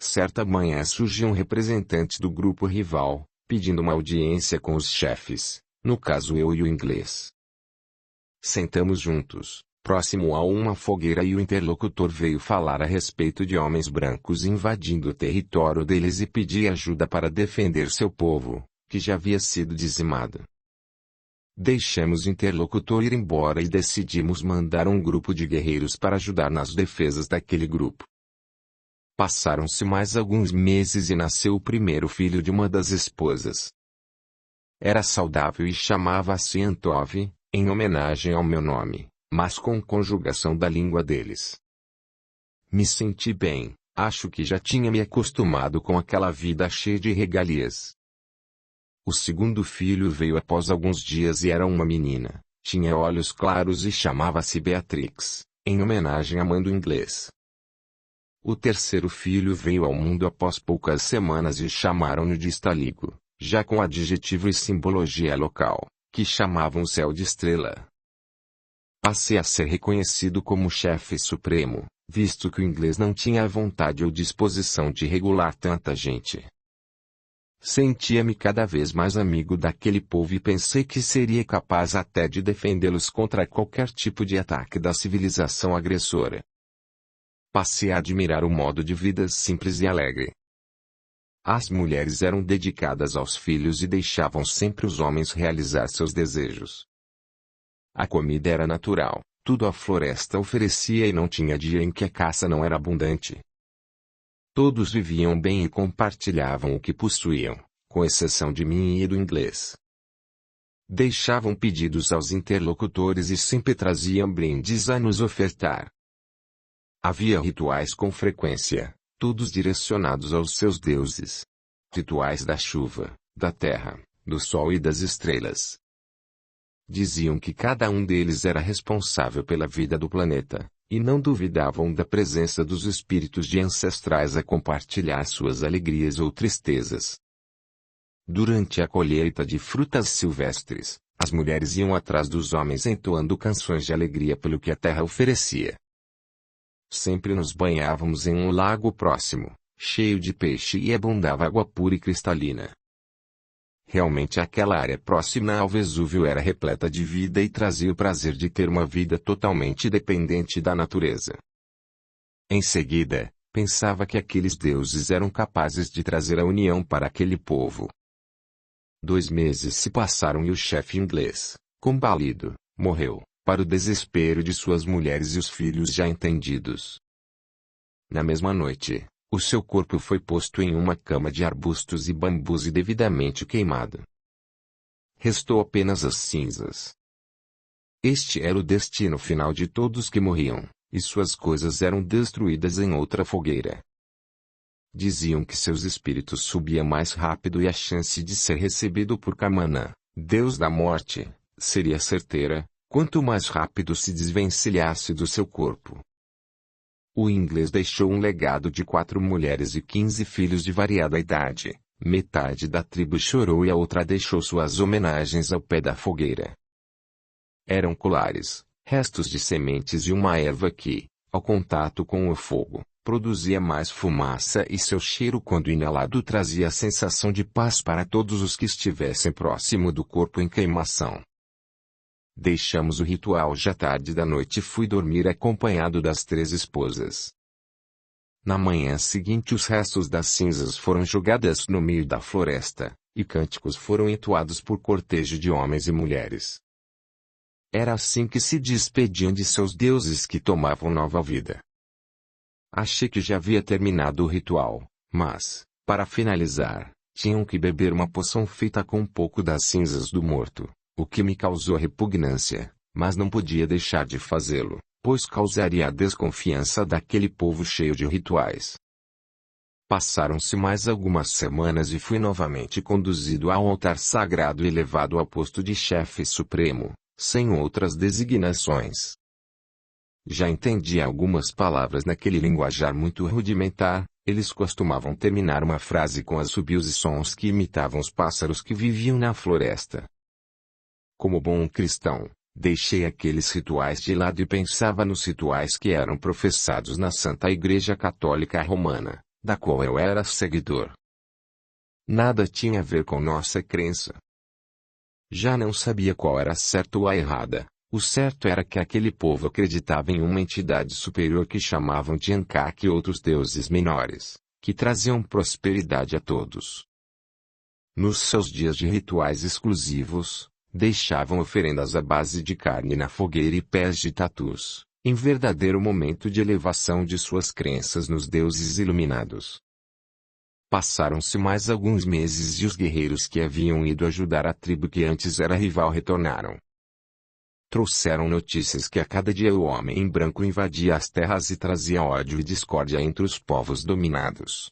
Certa manhã surgiu um representante do grupo rival, pedindo uma audiência com os chefes, no caso eu e o inglês. Sentamos juntos, próximo a uma fogueira, e o interlocutor veio falar a respeito de homens brancos invadindo o território deles e pedir ajuda para defender seu povo, que já havia sido dizimado. Deixamos o interlocutor ir embora e decidimos mandar um grupo de guerreiros para ajudar nas defesas daquele grupo. Passaram-se mais alguns meses e nasceu o primeiro filho de uma das esposas. Era saudável e chamava-se Antov, em homenagem ao meu nome, mas com conjugação da língua deles. Me senti bem, acho que já tinha me acostumado com aquela vida cheia de regalias. O segundo filho veio após alguns dias e era uma menina, tinha olhos claros e chamava-se Beatrix, em homenagem à mãe do inglês. O terceiro filho veio ao mundo após poucas semanas e chamaram-no de Estaligo, já com adjetivo e simbologia local, que chamavam o céu de estrela. Passei a ser reconhecido como chefe supremo, visto que o inglês não tinha a vontade ou disposição de regular tanta gente. Sentia-me cada vez mais amigo daquele povo e pensei que seria capaz até de defendê-los contra qualquer tipo de ataque da civilização agressora. Passei a admirar o modo de vida simples e alegre. As mulheres eram dedicadas aos filhos e deixavam sempre os homens realizar seus desejos. A comida era natural, tudo a floresta oferecia e não tinha dia em que a caça não era abundante. Todos viviam bem e compartilhavam o que possuíam, com exceção de mim e do inglês. Deixavam pedidos aos interlocutores e sempre traziam brindes a nos ofertar. Havia rituais com frequência, todos direcionados aos seus deuses. Rituais da chuva, da terra, do sol e das estrelas. Diziam que cada um deles era responsável pela vida do planeta, e não duvidavam da presença dos espíritos de ancestrais a compartilhar suas alegrias ou tristezas. Durante a colheita de frutas silvestres, as mulheres iam atrás dos homens entoando canções de alegria pelo que a terra oferecia. Sempre nos banhávamos em um lago próximo, cheio de peixe e abundava água pura e cristalina. Realmente aquela área próxima ao Vesúvio era repleta de vida e trazia o prazer de ter uma vida totalmente dependente da natureza. Em seguida, pensava que aqueles deuses eram capazes de trazer a união para aquele povo. 2 meses se passaram e o chefe inglês, combalido, morreu, para o desespero de suas mulheres e os filhos já entendidos. Na mesma noite, o seu corpo foi posto em uma cama de arbustos e bambus e devidamente queimado. Restou apenas as cinzas. Este era o destino final de todos que morriam, e suas coisas eram destruídas em outra fogueira. Diziam que seus espíritos subiam mais rápido e a chance de ser recebido por Kamana, deus da morte, seria certeira, quanto mais rápido se desvencilhasse do seu corpo. O inglês deixou um legado de 4 mulheres e 15 filhos de variada idade. Metade da tribo chorou e a outra deixou suas homenagens ao pé da fogueira. Eram colares, restos de sementes e uma erva que, ao contato com o fogo, produzia mais fumaça e seu cheiro quando inalado trazia a sensação de paz para todos os que estivessem próximo do corpo em queimação. Deixamos o ritual já tarde da noite e fui dormir acompanhado das 3 esposas. Na manhã seguinte os restos das cinzas foram jogadas no meio da floresta, e cânticos foram entoados por cortejo de homens e mulheres. Era assim que se despediam de seus deuses que tomavam nova vida. Achei que já havia terminado o ritual, mas, para finalizar, tinham que beber uma poção feita com um pouco das cinzas do morto, o que me causou repugnância, mas não podia deixar de fazê-lo, pois causaria a desconfiança daquele povo cheio de rituais. Passaram-se mais algumas semanas e fui novamente conduzido ao altar sagrado e levado ao posto de chefe supremo, sem outras designações. Já entendia algumas palavras naquele linguajar muito rudimentar. Eles costumavam terminar uma frase com assobios e sons que imitavam os pássaros que viviam na floresta. Como bom cristão, deixei aqueles rituais de lado e pensava nos rituais que eram professados na Santa Igreja Católica Romana, da qual eu era seguidor. Nada tinha a ver com nossa crença. Já não sabia qual era certo ou a errada. O certo era que aquele povo acreditava em uma entidade superior que chamavam de Ankak e outros deuses menores, que traziam prosperidade a todos. Nos seus dias de rituais exclusivos, deixavam oferendas à base de carne na fogueira e pés de tatus, em verdadeiro momento de elevação de suas crenças nos deuses iluminados. Passaram-se mais alguns meses e os guerreiros que haviam ido ajudar a tribo que antes era rival retornaram. Trouxeram notícias que a cada dia o homem em branco invadia as terras e trazia ódio e discórdia entre os povos dominados.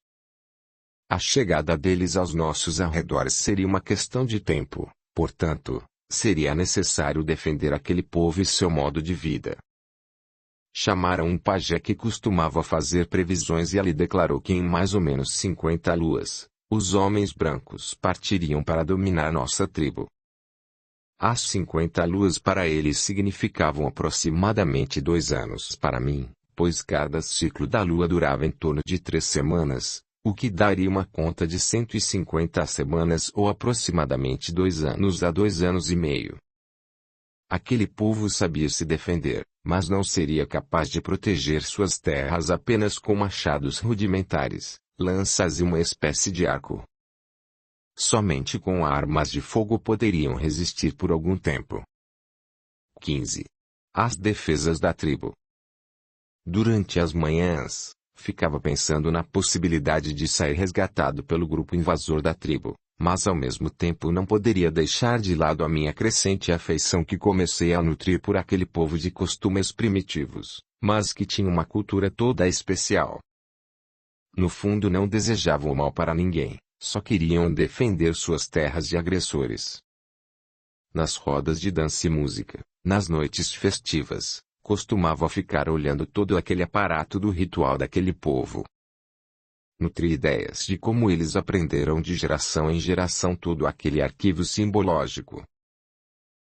A chegada deles aos nossos arredores seria uma questão de tempo, portanto, seria necessário defender aquele povo e seu modo de vida. Chamaram um pajé que costumava fazer previsões e ali declarou que em mais ou menos 50 luas, os homens brancos partiriam para dominar nossa tribo. As 50 luas para eles significavam aproximadamente 2 anos para mim, pois cada ciclo da lua durava em torno de 3 semanas, o que daria uma conta de 150 semanas ou aproximadamente 2 anos a 2 anos e meio. Aquele povo sabia se defender, mas não seria capaz de proteger suas terras apenas com machados rudimentares, lanças e uma espécie de arco. Somente com armas de fogo poderiam resistir por algum tempo. 15. As defesas da tribo. Durante as manhãs, ficava pensando na possibilidade de sair resgatado pelo grupo invasor da tribo, mas ao mesmo tempo não poderia deixar de lado a minha crescente afeição que comecei a nutrir por aquele povo de costumes primitivos, mas que tinha uma cultura toda especial. No fundo não desejavam o mal para ninguém, só queriam defender suas terras de agressores. Nas rodas de dança e música, nas noites festivas, costumava ficar olhando todo aquele aparato do ritual daquele povo. Nutri ideias de como eles aprenderam de geração em geração todo aquele arquivo simbológico.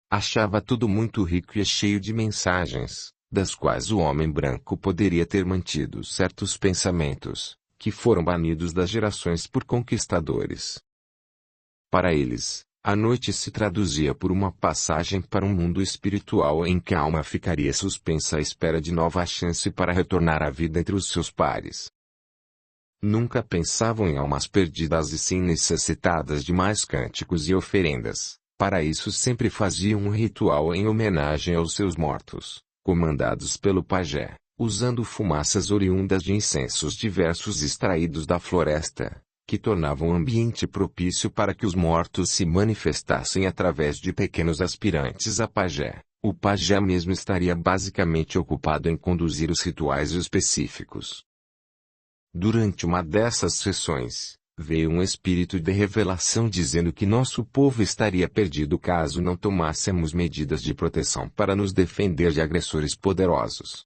Achava tudo muito rico e cheio de mensagens, das quais o homem branco poderia ter mantido certos pensamentos, que foram banidos das gerações por conquistadores. Para eles, a noite se traduzia por uma passagem para um mundo espiritual em que a alma ficaria suspensa à espera de nova chance para retornar à vida entre os seus pares. Nunca pensavam em almas perdidas e sim necessitadas de mais cânticos e oferendas. Para isso sempre faziam um ritual em homenagem aos seus mortos, comandados pelo pajé, usando fumaças oriundas de incensos diversos extraídos da floresta, que tornavam o ambiente propício para que os mortos se manifestassem através de pequenos aspirantes a pajé. O pajé mesmo estaria basicamente ocupado em conduzir os rituais específicos. Durante uma dessas sessões, veio um espírito de revelação dizendo que nosso povo estaria perdido caso não tomássemos medidas de proteção para nos defender de agressores poderosos.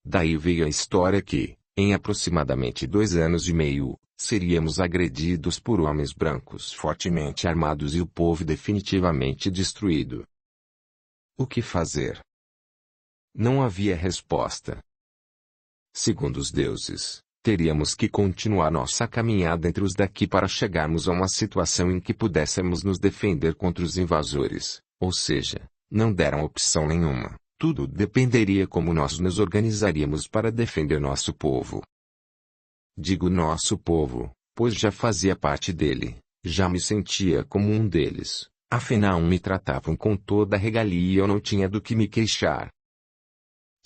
Daí veio a história que, em aproximadamente 2 anos e meio, seríamos agredidos por homens brancos fortemente armados e o povo definitivamente destruído. O que fazer? Não havia resposta. Segundo os deuses, teríamos que continuar nossa caminhada entre os daqui para chegarmos a uma situação em que pudéssemos nos defender contra os invasores, ou seja, não deram opção nenhuma, tudo dependeria como nós nos organizaríamos para defender nosso povo. Digo nosso povo, pois já fazia parte dele, já me sentia como um deles, afinal me tratavam com toda a regalia e eu não tinha do que me queixar.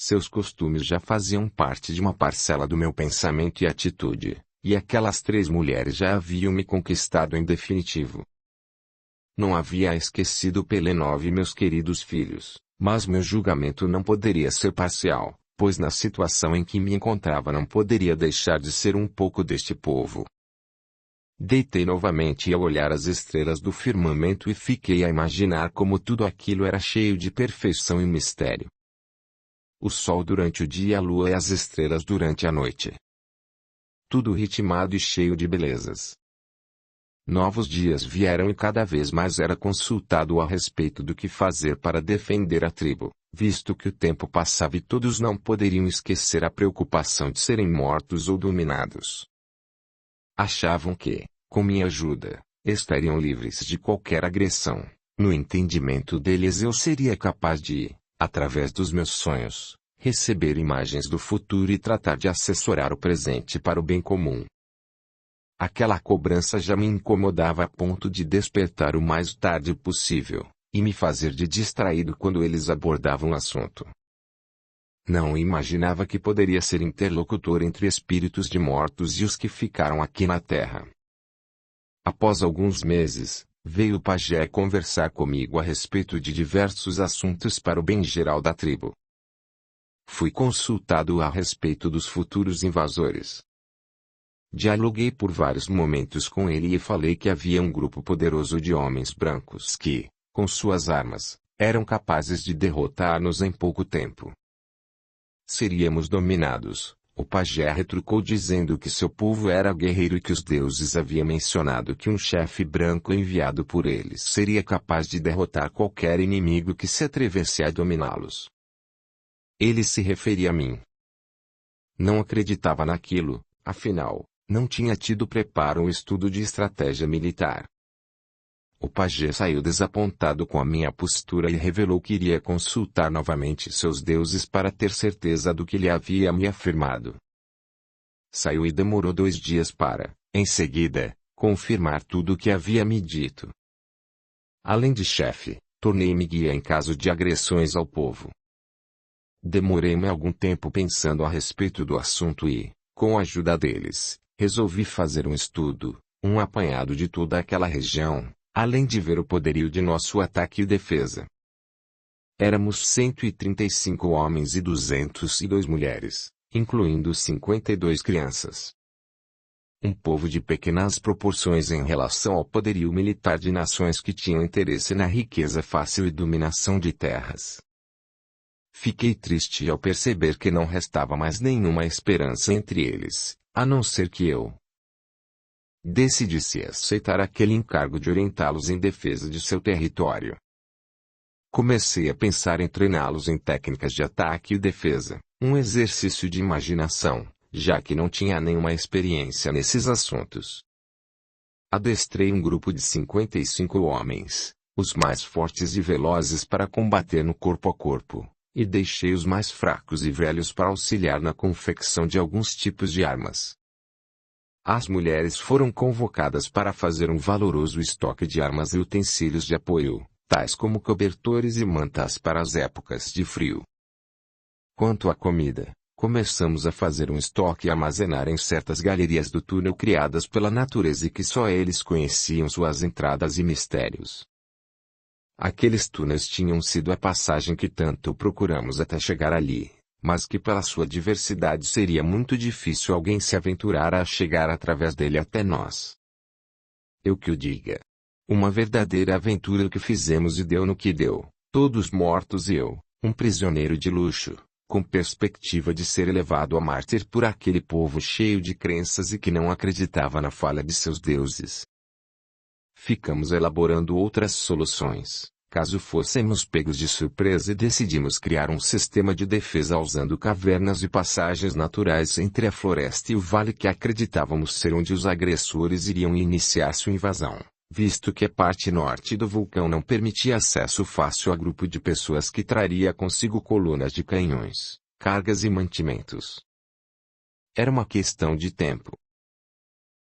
Seus costumes já faziam parte de uma parcela do meu pensamento e atitude, e aquelas 3 mulheres já haviam me conquistado em definitivo. Não havia esquecido Pelenov e meus queridos filhos, mas meu julgamento não poderia ser parcial, pois na situação em que me encontrava não poderia deixar de ser um pouco deste povo. Deitei novamente ao olhar as estrelas do firmamento e fiquei a imaginar como tudo aquilo era cheio de perfeição e mistério. O sol durante o dia e a lua e as estrelas durante a noite. Tudo ritmado e cheio de belezas. Novos dias vieram e cada vez mais era consultado a respeito do que fazer para defender a tribo, visto que o tempo passava e todos não poderiam esquecer a preocupação de serem mortos ou dominados. Achavam que, com minha ajuda, estariam livres de qualquer agressão. No entendimento deles eu seria capaz de, através dos meus sonhos, receber imagens do futuro e tratar de assessorar o presente para o bem comum. Aquela cobrança já me incomodava a ponto de despertar o mais tarde possível, e me fazer de distraído quando eles abordavam o assunto. Não imaginava que poderia ser interlocutor entre espíritos de mortos e os que ficaram aqui na Terra. Após alguns meses, veio o pajé conversar comigo a respeito de diversos assuntos para o bem geral da tribo. Fui consultado a respeito dos futuros invasores. Dialoguei por vários momentos com ele e falei que havia um grupo poderoso de homens brancos que, com suas armas, eram capazes de derrotar-nos em pouco tempo. Seríamos dominados. O pajé retrucou dizendo que seu povo era guerreiro e que os deuses haviam mencionado que um chefe branco enviado por eles seria capaz de derrotar qualquer inimigo que se atrevesse a dominá-los. Ele se referia a mim. Não acreditava naquilo, afinal, não tinha tido preparo ou estudo de estratégia militar. O pajé saiu desapontado com a minha postura e revelou que iria consultar novamente seus deuses para ter certeza do que lhe havia me afirmado. Saiu e demorou 2 dias para, em seguida, confirmar tudo o que havia me dito. Além de chefe, tornei-me guia em caso de agressões ao povo. Demorei-me algum tempo pensando a respeito do assunto e, com a ajuda deles, resolvi fazer um estudo, um apanhado de toda aquela região, além de ver o poderio de nosso ataque e defesa. Éramos 135 homens e 202 mulheres, incluindo 52 crianças. Um povo de pequenas proporções em relação ao poderio militar de nações que tinham interesse na riqueza fácil e dominação de terras. Fiquei triste ao perceber que não restava mais nenhuma esperança entre eles, a não ser que eu decidisse aceitar aquele encargo de orientá-los em defesa de seu território. Comecei a pensar em treiná-los em técnicas de ataque e defesa, um exercício de imaginação, já que não tinha nenhuma experiência nesses assuntos. Adestrei um grupo de 55 homens, os mais fortes e velozes para combater no corpo a corpo, e deixei os mais fracos e velhos para auxiliar na confecção de alguns tipos de armas. As mulheres foram convocadas para fazer um valoroso estoque de armas e utensílios de apoio, tais como cobertores e mantas para as épocas de frio. Quanto à comida, começamos a fazer um estoque e armazenar em certas galerias do túnel criadas pela natureza e que só eles conheciam suas entradas e mistérios. Aqueles túneis tinham sido a passagem que tanto procuramos até chegar ali, mas que pela sua diversidade seria muito difícil alguém se aventurar a chegar através dele até nós. Eu que o diga. Uma verdadeira aventura que fizemos e deu no que deu, todos mortos e eu, um prisioneiro de luxo, com perspectiva de ser elevado a mártir por aquele povo cheio de crenças e que não acreditava na falha de seus deuses. Ficamos elaborando outras soluções, caso fôssemos pegos de surpresa, e decidimos criar um sistema de defesa usando cavernas e passagens naturais entre a floresta e o vale que acreditávamos ser onde os agressores iriam iniciar sua invasão, visto que a parte norte do vulcão não permitia acesso fácil a grupo de pessoas que traria consigo colunas de canhões, cargas e mantimentos. Era uma questão de tempo.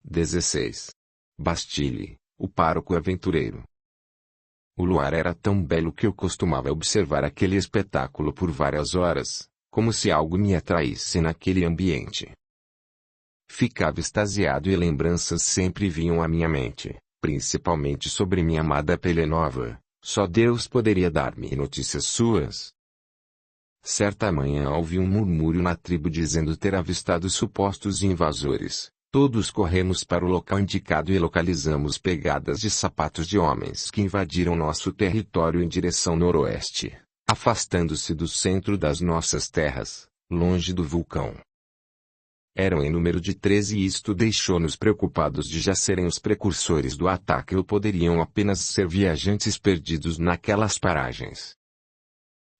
16. Bastille, o pároco aventureiro. O luar era tão belo que eu costumava observar aquele espetáculo por várias horas, como se algo me atraísse naquele ambiente. Ficava extasiado e lembranças sempre vinham à minha mente, principalmente sobre minha amada Pelenova. Só Deus poderia dar-me notícias suas. Certa manhã ouvi um murmúrio na tribo dizendo ter avistado supostos invasores. Todos corremos para o local indicado e localizamos pegadas de sapatos de homens que invadiram nosso território em direção noroeste, afastando-se do centro das nossas terras, longe do vulcão. Eram em número de 13 e isto deixou-nos preocupados de já serem os precursores do ataque ou poderiam apenas ser viajantes perdidos naquelas paragens.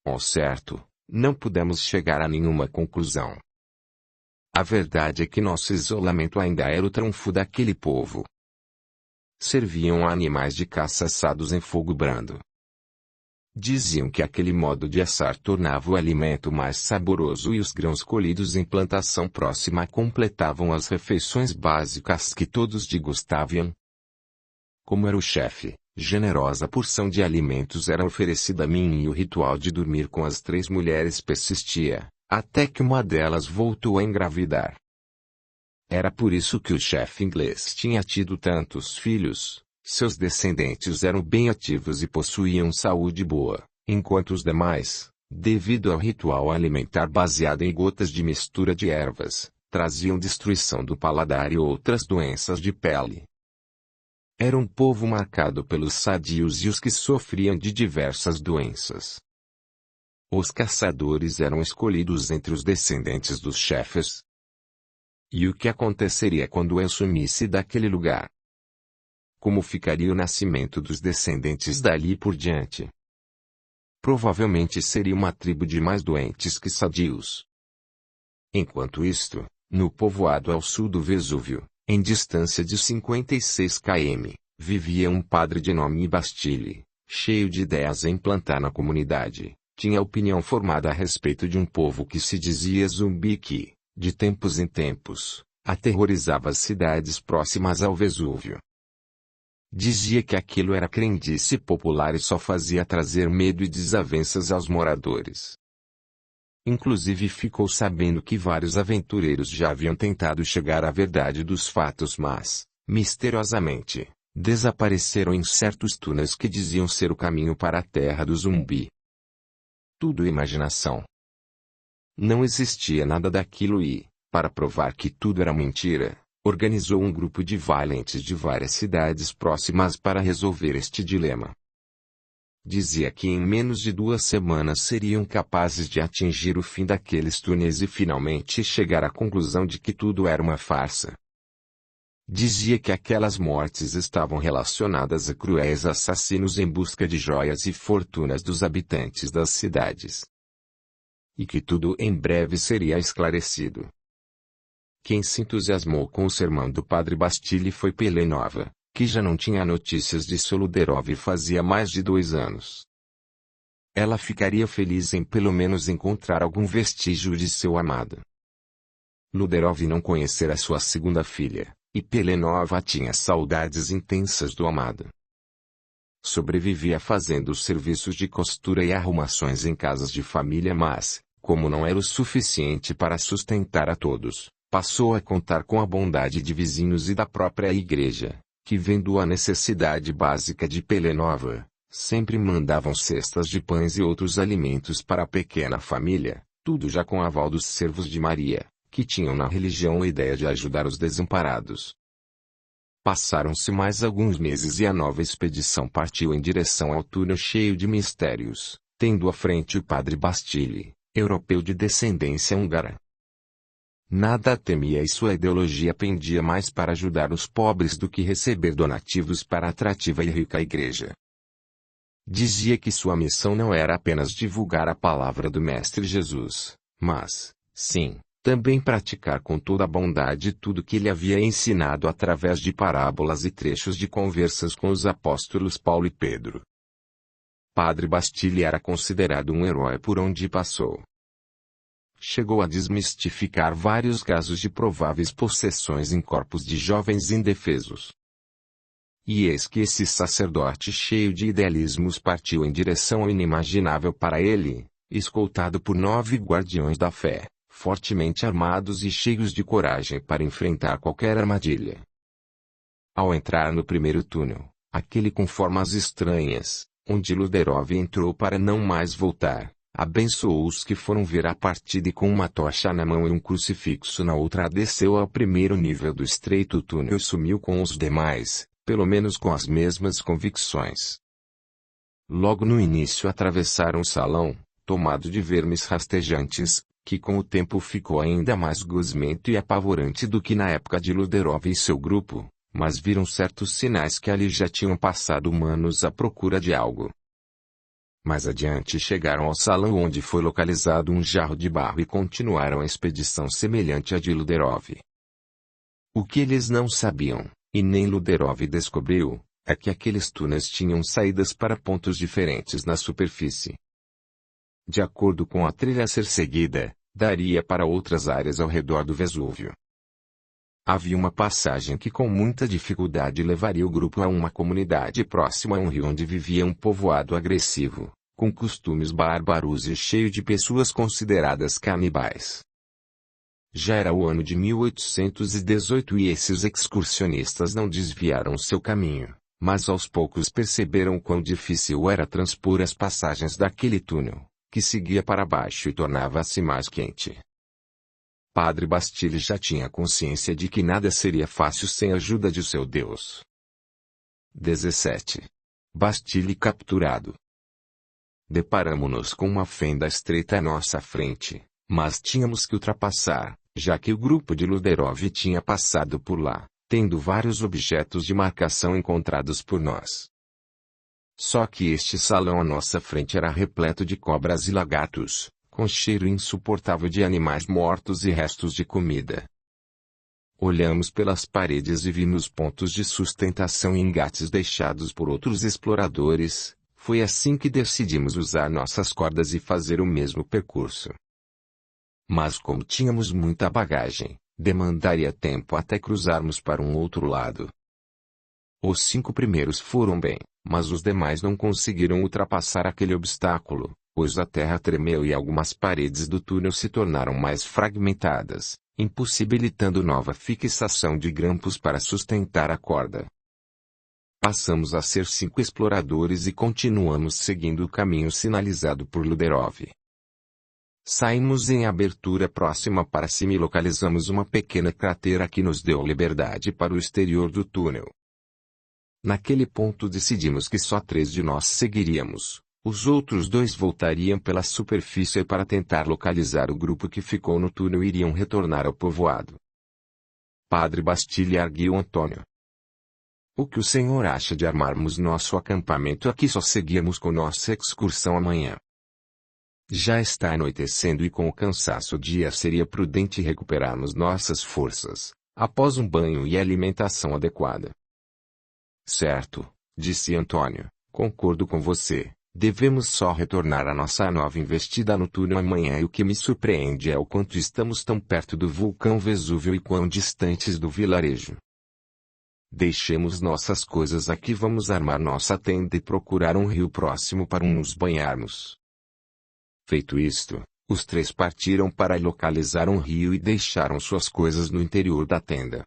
Ao certo, não pudemos chegar a nenhuma conclusão. A verdade é que nosso isolamento ainda era o trunfo daquele povo. Serviam a animais de caça assados em fogo brando. Diziam que aquele modo de assar tornava o alimento mais saboroso e os grãos colhidos em plantação próxima completavam as refeições básicas que todos degustavam. Como era o chefe, generosa porção de alimentos era oferecida a mim e o ritual de dormir com as 3 mulheres persistia, até que uma delas voltou a engravidar. Era por isso que o chefe inglês tinha tido tantos filhos. Seus descendentes eram bem ativos e possuíam saúde boa, enquanto os demais, devido ao ritual alimentar baseado em gotas de mistura de ervas, traziam destruição do paladar e outras doenças de pele. Era um povo marcado pelos sadios e os que sofriam de diversas doenças. Os caçadores eram escolhidos entre os descendentes dos chefes. E o que aconteceria quando eu sumisse daquele lugar? Como ficaria o nascimento dos descendentes dali por diante? Provavelmente seria uma tribo de mais doentes que sadios. Enquanto isto, no povoado ao sul do Vesúvio, em distância de 56 km, vivia um padre de nome Bastille, cheio de ideias a implantar na comunidade. Tinha opinião formada a respeito de um povo que se dizia zumbi que, de tempos em tempos, aterrorizava as cidades próximas ao Vesúvio. Dizia que aquilo era crendice popular e só fazia trazer medo e desavenças aos moradores. Inclusive ficou sabendo que vários aventureiros já haviam tentado chegar à verdade dos fatos mas, misteriosamente, desapareceram em certos túneis que diziam ser o caminho para a terra do zumbi. Tudo imaginação. Não existia nada daquilo e, para provar que tudo era mentira, organizou um grupo de valentes de várias cidades próximas para resolver este dilema. Dizia que em menos de 2 semanas seriam capazes de atingir o fim daqueles túneis e finalmente chegar à conclusão de que tudo era uma farsa. Dizia que aquelas mortes estavam relacionadas a cruéis assassinos em busca de joias e fortunas dos habitantes das cidades. E que tudo em breve seria esclarecido. Quem se entusiasmou com o sermão do padre Bastille foi Pelenova, que já não tinha notícias de Soluderov fazia mais de 2 anos. Ela ficaria feliz em pelo menos encontrar algum vestígio de seu amado. Luderov não conhecera sua segunda filha, e Pelenova tinha saudades intensas do amado. Sobrevivia fazendo os serviços de costura e arrumações em casas de família mas, como não era o suficiente para sustentar a todos, passou a contar com a bondade de vizinhos e da própria igreja, que vendo a necessidade básica de Pelenova, sempre mandavam cestas de pães e outros alimentos para a pequena família, tudo já com aval dos servos de Maria, que tinham na religião a ideia de ajudar os desamparados. Passaram-se mais alguns meses e a nova expedição partiu em direção ao túnel cheio de mistérios, tendo à frente o padre Bastille, europeu de descendência húngara. Nada temia e sua ideologia pendia mais para ajudar os pobres do que receber donativos para a atrativa e rica igreja. Dizia que sua missão não era apenas divulgar a palavra do Mestre Jesus, mas, sim, também praticar com toda a bondade tudo que ele havia ensinado através de parábolas e trechos de conversas com os apóstolos Paulo e Pedro. Padre Bastille era considerado um herói por onde passou. Chegou a desmistificar vários casos de prováveis possessões em corpos de jovens indefesos. E eis que esse sacerdote cheio de idealismos partiu em direção ao inimaginável para ele, escoltado por 9 guardiões da fé, fortemente armados e cheios de coragem para enfrentar qualquer armadilha. Ao entrar no primeiro túnel, aquele com formas estranhas, onde Luderov entrou para não mais voltar, abençoou os que foram ver a partida e com uma tocha na mão e um crucifixo na outra desceu ao primeiro nível do estreito túnel e sumiu com os demais, pelo menos com as mesmas convicções. Logo no início atravessaram o salão, tomado de vermes rastejantes, que com o tempo ficou ainda mais gosmento e apavorante do que na época de Luderov e seu grupo, mas viram certos sinais que ali já tinham passado humanos à procura de algo. Mais adiante chegaram ao salão onde foi localizado um jarro de barro e continuaram a expedição semelhante à de Luderov. O que eles não sabiam, e nem Luderov descobriu, é que aqueles túneis tinham saídas para pontos diferentes na superfície. De acordo com a trilha a ser seguida, daria para outras áreas ao redor do Vesúvio. Havia uma passagem que com muita dificuldade levaria o grupo a uma comunidade próxima a um rio onde vivia um povoado agressivo, com costumes bárbaros e cheio de pessoas consideradas canibais. Já era o ano de 1818 e esses excursionistas não desviaram seu caminho, mas aos poucos perceberam quão difícil era transpor as passagens daquele túnel, que seguia para baixo e tornava-se mais quente. Padre Bastille já tinha consciência de que nada seria fácil sem a ajuda de seu Deus. 17. Bastille capturado. Deparamo-nos com uma fenda estreita à nossa frente, mas tínhamos que ultrapassar, já que o grupo de Luderov tinha passado por lá, tendo vários objetos de marcação encontrados por nós. Só que este salão à nossa frente era repleto de cobras e lagartos, com cheiro insuportável de animais mortos e restos de comida. Olhamos pelas paredes e vimos pontos de sustentação e engates deixados por outros exploradores. Foi assim que decidimos usar nossas cordas e fazer o mesmo percurso. Mas como tínhamos muita bagagem, demandaria tempo até cruzarmos para um outro lado. Os 5 primeiros foram bem, mas os demais não conseguiram ultrapassar aquele obstáculo, pois a terra tremeu e algumas paredes do túnel se tornaram mais fragmentadas, impossibilitando nova fixação de grampos para sustentar a corda. Passamos a ser 5 exploradores e continuamos seguindo o caminho sinalizado por Luderov. Saímos em abertura próxima para cima e localizamos uma pequena cratera que nos deu liberdade para o exterior do túnel. Naquele ponto decidimos que só 3 de nós seguiríamos, os outros 2 voltariam pela superfície para tentar localizar o grupo que ficou no túnel e iriam retornar ao povoado. Padre Bastille arguiu Antônio. O que o senhor acha de armarmos nosso acampamento aqui e só seguirmos com nossa excursão amanhã? Já está anoitecendo e com o cansaço do dia seria prudente recuperarmos nossas forças, após um banho e alimentação adequada. Certo, disse Antônio, concordo com você, devemos só retornar à nossa nova investida no túnel amanhã e o que me surpreende é o quanto estamos tão perto do vulcão Vesúvio e quão distantes do vilarejo. Deixemos nossas coisas aqui, vamos armar nossa tenda e procurar um rio próximo para nos banharmos. Feito isto, os 3 partiram para localizar um rio e deixaram suas coisas no interior da tenda.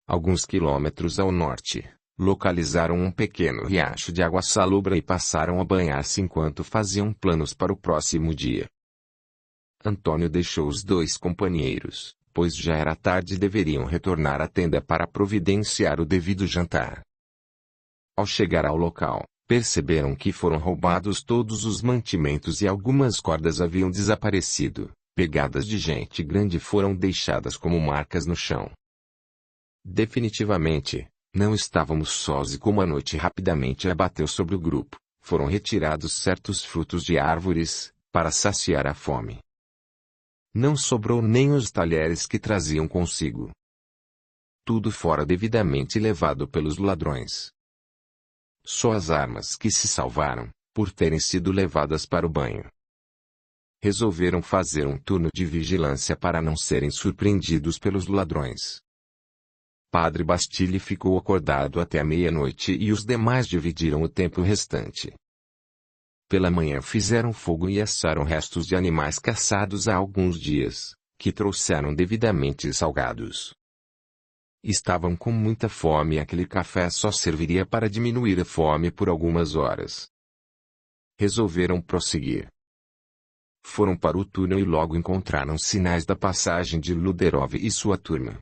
Alguns quilômetros ao norte, localizaram um pequeno riacho de água salobra e passaram a banhar-se enquanto faziam planos para o próximo dia. Antônio deixou os 2 companheiros, pois já era tarde e deveriam retornar à tenda para providenciar o devido jantar. Ao chegar ao local, perceberam que foram roubados todos os mantimentos e algumas cordas haviam desaparecido, pegadas de gente grande foram deixadas como marcas no chão. Definitivamente, não estávamos sós e como a noite rapidamente abateu sobre o grupo, foram retirados certos frutos de árvores, para saciar a fome. Não sobrou nem os talheres que traziam consigo. Tudo fora devidamente levado pelos ladrões. Só as armas que se salvaram, por terem sido levadas para o banho. Resolveram fazer um turno de vigilância para não serem surpreendidos pelos ladrões. Padre Bastille ficou acordado até a meia-noite e os demais dividiram o tempo restante. Pela manhã fizeram fogo e assaram restos de animais caçados há alguns dias, que trouxeram devidamente salgados. Estavam com muita fome e aquele café só serviria para diminuir a fome por algumas horas. Resolveram prosseguir. Foram para o túnel e logo encontraram sinais da passagem de Luderov e sua turma.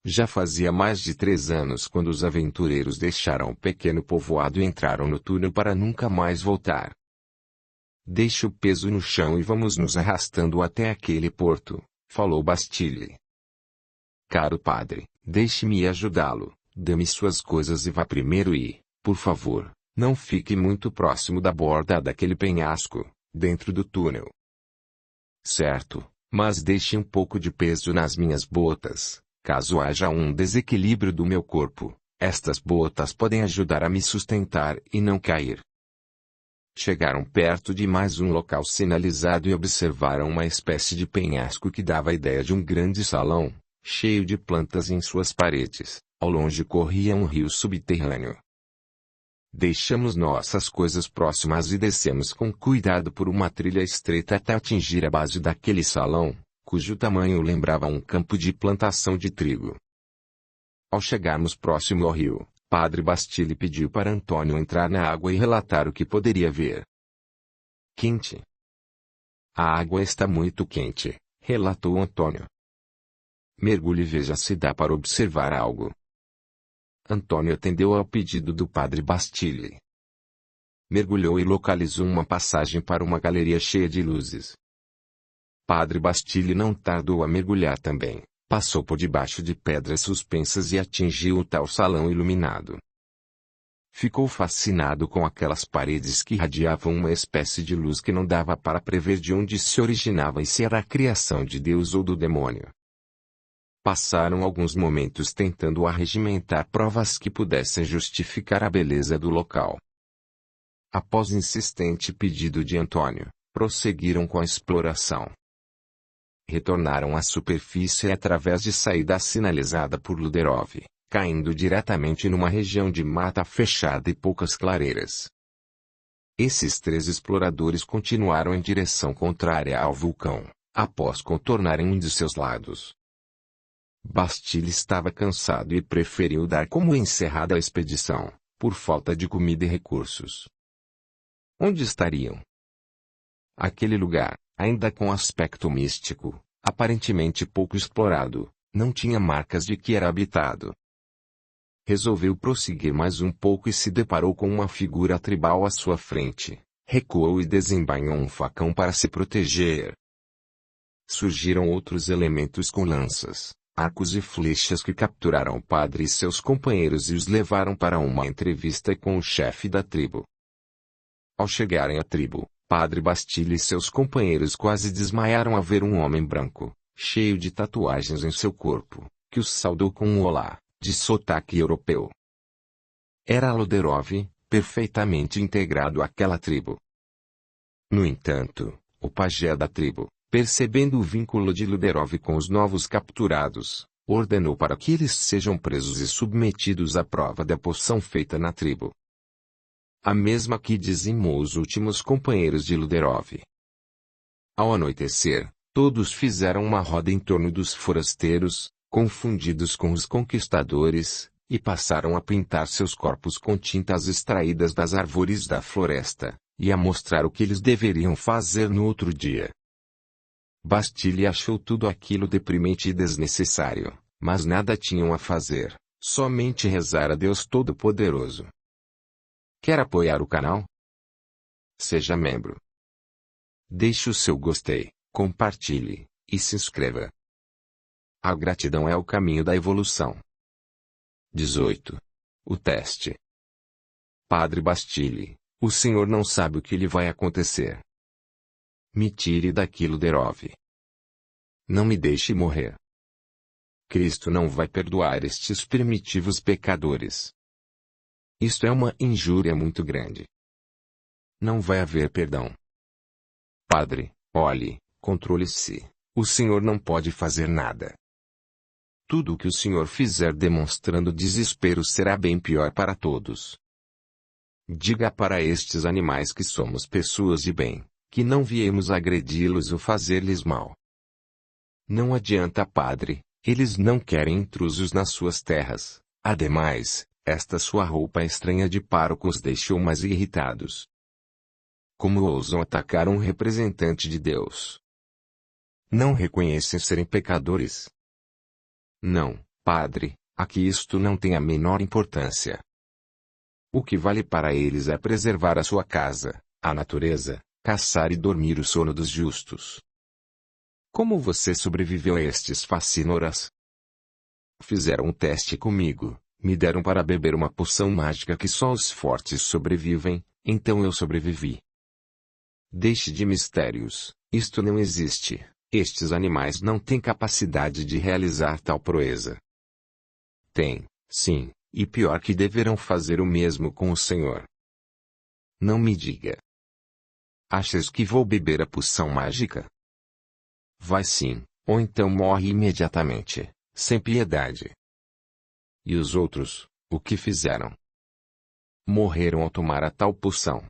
Já fazia mais de 3 anos quando os aventureiros deixaram o pequeno povoado e entraram no túnel para nunca mais voltar. Deixe o peso no chão e vamos nos arrastando até aquele porto, falou Bastille. Caro padre, deixe-me ajudá-lo, dê-me suas coisas e vá primeiro e, por favor, Não fique muito próximo da borda daquele penhasco, dentro do túnel. Certo, mas deixe um pouco de peso nas minhas botas, caso haja um desequilíbrio do meu corpo. Estas botas podem ajudar a me sustentar e não cair. Chegaram perto de mais um local sinalizado e observaram uma espécie de penhasco que dava a ideia de um grande salão, cheio de plantas em suas paredes. Ao longe corria um rio subterrâneo. Deixamos nossas coisas próximas e descemos com cuidado por uma trilha estreita até atingir a base daquele salão, cujo tamanho lembrava um campo de plantação de trigo. Ao chegarmos próximo ao rio, Padre Bastille pediu para Antônio entrar na água e relatar o que poderia ver. Quente. A água está muito quente, relatou Antônio. Mergulhe e veja se dá para observar algo. Antônio atendeu ao pedido do Padre Bastille. Mergulhou e localizou uma passagem para uma galeria cheia de luzes. Padre Bastille não tardou a mergulhar também. Passou por debaixo de pedras suspensas e atingiu o tal salão iluminado. Ficou fascinado com aquelas paredes que irradiavam uma espécie de luz que não dava para prever de onde se originava e se era a criação de Deus ou do demônio. Passaram alguns momentos tentando arregimentar provas que pudessem justificar a beleza do local. Após insistente pedido de Antônio, prosseguiram com a exploração. Retornaram à superfície através de saída sinalizada por Luderov, caindo diretamente numa região de mata fechada e poucas clareiras. Esses 3 exploradores continuaram em direção contrária ao vulcão, após contornarem um de seus lados. Bastille estava cansado e preferiu dar como encerrada a expedição, por falta de comida e recursos. Onde estariam? Aquele lugar, ainda com aspecto místico, aparentemente pouco explorado, não tinha marcas de que era habitado. Resolveu prosseguir mais um pouco e se deparou com uma figura tribal à sua frente. Recuou e desembainhou um facão para se proteger. Surgiram outros elementos com lanças, arcos e flechas que capturaram o padre e seus companheiros e os levaram para uma entrevista com o chefe da tribo. Ao chegarem à tribo, Padre Bastille e seus companheiros quase desmaiaram ao ver um homem branco, cheio de tatuagens em seu corpo, que os saudou com um olá, de sotaque europeu. Era Luderov, perfeitamente integrado àquela tribo. No entanto, o pajé da tribo, percebendo o vínculo de Luderov com os novos capturados, ordenou para que eles sejam presos e submetidos à prova da poção feita na tribo. A mesma que dizimou os últimos companheiros de Luderov. Ao anoitecer, todos fizeram uma roda em torno dos forasteiros, confundidos com os conquistadores, e passaram a pintar seus corpos com tintas extraídas das árvores da floresta, e a mostrar o que eles deveriam fazer no outro dia. Bastille achou tudo aquilo deprimente e desnecessário, mas nada tinham a fazer, somente rezar a Deus Todo-Poderoso. Quer apoiar o canal? Seja membro. Deixe o seu gostei, compartilhe, e se inscreva. A gratidão é o caminho da evolução. 18. O teste. Padre Bastille, o senhor não sabe o que lhe vai acontecer. Me tire daqui, Luderov. Não me deixe morrer. Cristo não vai perdoar estes primitivos pecadores. Isto é uma injúria muito grande. Não vai haver perdão. Padre, olhe, controle-se. O senhor não pode fazer nada. Tudo o que o senhor fizer demonstrando desespero será bem pior para todos. Diga para estes animais que somos pessoas de bem, que não viemos agredi-los ou fazer-lhes mal. Não adianta, padre, eles não querem intrusos nas suas terras. Ademais, esta sua roupa estranha de pároco os deixou mais irritados. Como ousam atacar um representante de Deus? Não reconhecem serem pecadores? Não, padre, aqui isto não tem a menor importância. O que vale para eles é preservar a sua casa, a natureza, caçar e dormir o sono dos justos. Como você sobreviveu a estes fascínoras? Fizeram um teste comigo, Me deram para beber uma poção mágica que só os fortes sobrevivem, então eu sobrevivi. Deixe de mistérios, isto não existe. Estes animais não têm capacidade de realizar tal proeza. Tem, sim, e pior que deverão fazer o mesmo com o Senhor. Não me diga. Achas que vou beber a poção mágica? Vai sim, ou então morre imediatamente, sem piedade. E os outros, o que fizeram? Morreram ao tomar a tal poção.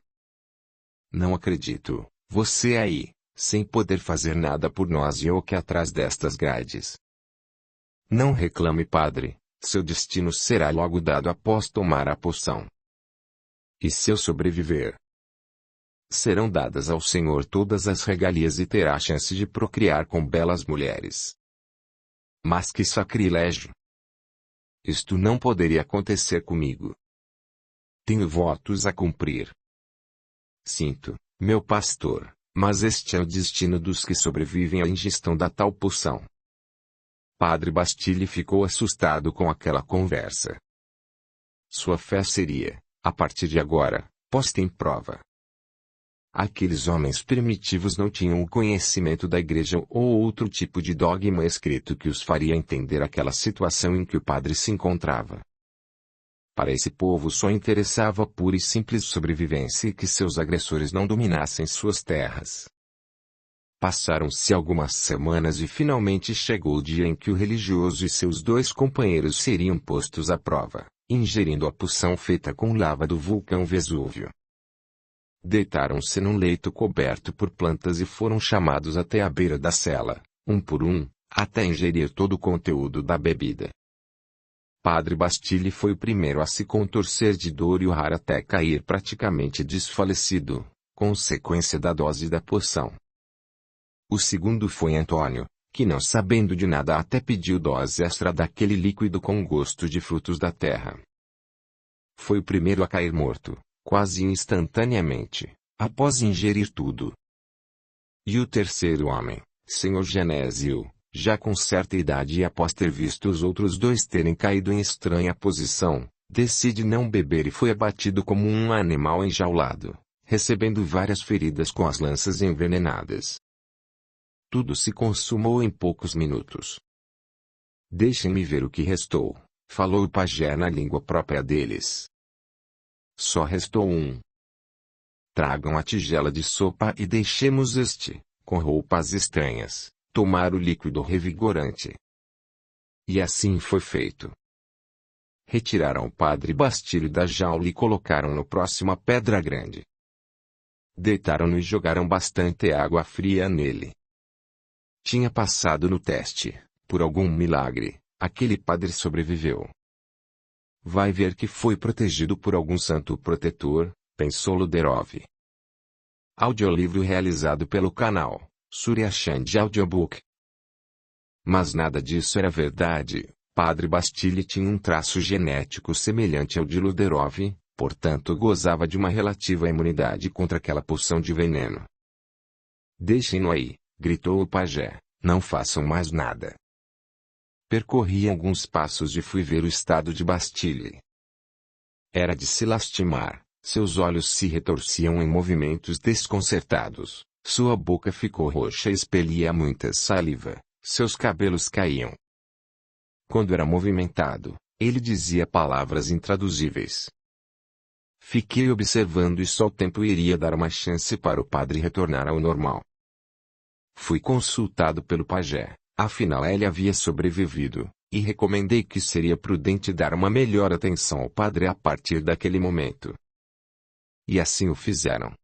Não acredito, você aí, sem poder fazer nada por nós e eu que atrás destas grades. Não reclame, padre, seu destino será logo dado após tomar a poção. E se eu sobreviver? Serão dadas ao Senhor todas as regalias e terá a chance de procriar com belas mulheres. Mas que sacrilégio! Isto não poderia acontecer comigo. Tenho votos a cumprir. Sinto, meu pastor, mas este é o destino dos que sobrevivem à ingestão da tal poção. Padre Bastille ficou assustado com aquela conversa. Sua fé seria, a partir de agora, posta em prova. Aqueles homens primitivos não tinham o conhecimento da igreja ou outro tipo de dogma escrito que os faria entender aquela situação em que o padre se encontrava. Para esse povo só interessava pura e simples sobrevivência e que seus agressores não dominassem suas terras. Passaram-se algumas semanas e finalmente chegou o dia em que o religioso e seus 2 companheiros seriam postos à prova, ingerindo a poção feita com lava do vulcão Vesúvio. Deitaram-se num leito coberto por plantas e foram chamados até a beira da cela, um por um, até ingerir todo o conteúdo da bebida. Padre Bastille foi o primeiro a se contorcer de dor e urrar até cair praticamente desfalecido, consequência da dose da poção. O segundo foi Antônio, que não sabendo de nada até pediu dose extra daquele líquido com gosto de frutos da terra. Foi o primeiro a cair morto, quase instantaneamente, após ingerir tudo. E o terceiro homem, Senhor Genésio, já com certa idade e após ter visto os outros 2 terem caído em estranha posição, decide não beber e foi abatido como um animal enjaulado, recebendo várias feridas com as lanças envenenadas. Tudo se consumou em poucos minutos. Deixem-me ver o que restou, falou o pajé na língua própria deles. Só restou um. Tragam a tigela de sopa e deixemos este, com roupas estranhas, tomar o líquido revigorante. E assim foi feito. Retiraram o padre Bastille da jaula e colocaram-no próximo à pedra grande. Deitaram-no e jogaram bastante água fria nele. Tinha passado no teste, por algum milagre, aquele padre sobreviveu. Vai ver que foi protegido por algum santo protetor, pensou Luderov. Audiolivro realizado pelo canal Surya Chand Audiobook. Mas nada disso era verdade. Padre Bastille tinha um traço genético semelhante ao de Luderov, portanto gozava de uma relativa imunidade contra aquela poção de veneno. Deixem-no aí, gritou o pajé, não façam mais nada. Percorri alguns passos e fui ver o estado de Bastille. Era de se lastimar, seus olhos se retorciam em movimentos desconcertados, sua boca ficou roxa e expelia muita saliva, seus cabelos caíam. Quando era movimentado, ele dizia palavras intraduzíveis. Fiquei observando e só o tempo iria dar uma chance para o padre retornar ao normal. Fui consultado pelo pajé, afinal ele havia sobrevivido, e recomendei que seria prudente dar uma melhor atenção ao padre a partir daquele momento. E assim o fizeram.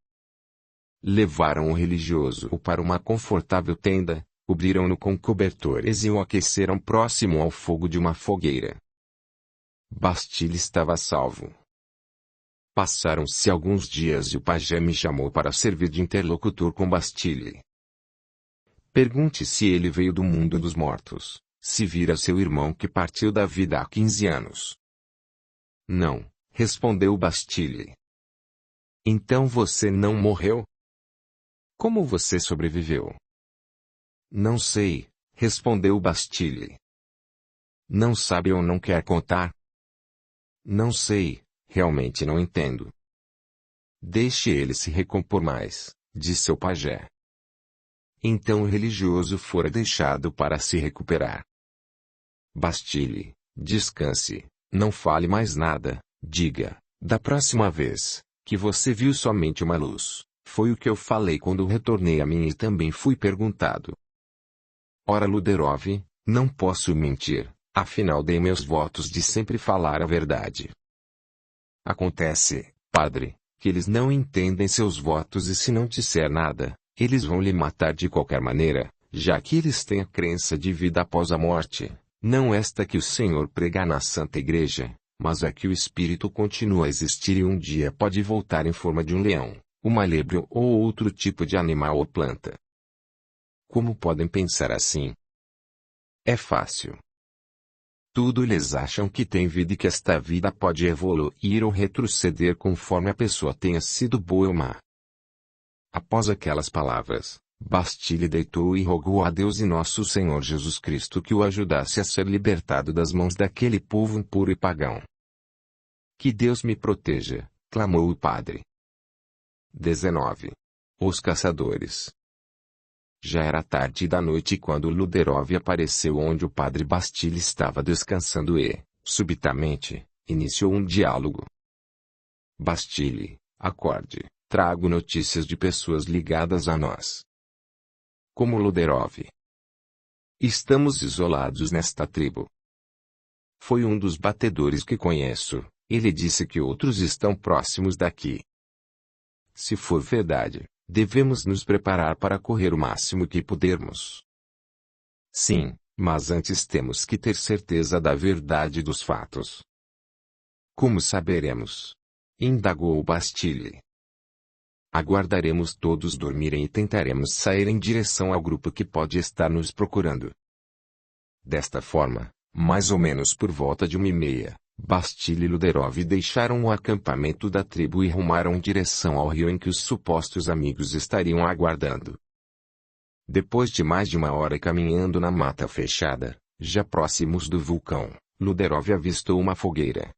Levaram o religioso para uma confortável tenda, cobriram-no com cobertores e o aqueceram próximo ao fogo de uma fogueira. Bastille estava salvo. Passaram-se alguns dias e o pajé me chamou para servir de interlocutor com Bastille. Pergunte se ele veio do mundo dos mortos, se vira seu irmão que partiu da vida há 15 anos. Não, respondeu Bastille. Então você não morreu? Como você sobreviveu? Não sei, respondeu Bastille. Não sabe ou não quer contar? Não sei, realmente não entendo. Deixe ele se recompor mais, disse o pajé. Então o religioso fora deixado para se recuperar. Bastille, descanse, não fale mais nada, diga, da próxima vez, que você viu somente uma luz, foi o que eu falei quando retornei a mim e também fui perguntado. Ora Luderov, não posso mentir, afinal dei meus votos de sempre falar a verdade. Acontece, padre, que eles não entendem seus votos e se não disser nada, eles vão lhe matar de qualquer maneira, já que eles têm a crença de vida após a morte, não esta que o Senhor prega na Santa Igreja, mas a que o espírito continua a existir e um dia pode voltar em forma de um leão, uma lebre ou outro tipo de animal ou planta. Como podem pensar assim? É fácil. Tudo eles acham que tem vida e que esta vida pode evoluir ou retroceder conforme a pessoa tenha sido boa ou má. Após aquelas palavras, Bastille deitou e rogou a Deus e nosso Senhor Jesus Cristo que o ajudasse a ser libertado das mãos daquele povo impuro e pagão. Que Deus me proteja, clamou o padre. 19. Os caçadores. Já era tarde da noite quando Luderov apareceu onde o padre Bastille estava descansando e, subitamente, iniciou um diálogo. Bastille, acorde, trago notícias de pessoas ligadas a nós. Como Luderov. Estamos isolados nesta tribo. Foi um dos batedores que conheço, ele disse que outros estão próximos daqui. Se for verdade, devemos nos preparar para correr o máximo que pudermos. Sim, mas antes temos que ter certeza da verdade dos fatos. Como saberemos? Indagou Bastille. Aguardaremos todos dormirem e tentaremos sair em direção ao grupo que pode estar nos procurando. Desta forma, mais ou menos por volta de 1h30, Bastille e Luderov deixaram o acampamento da tribo e rumaram em direção ao rio em que os supostos amigos estariam aguardando. Depois de mais de 1 hora caminhando na mata fechada, já próximos do vulcão, Luderov avistou uma fogueira.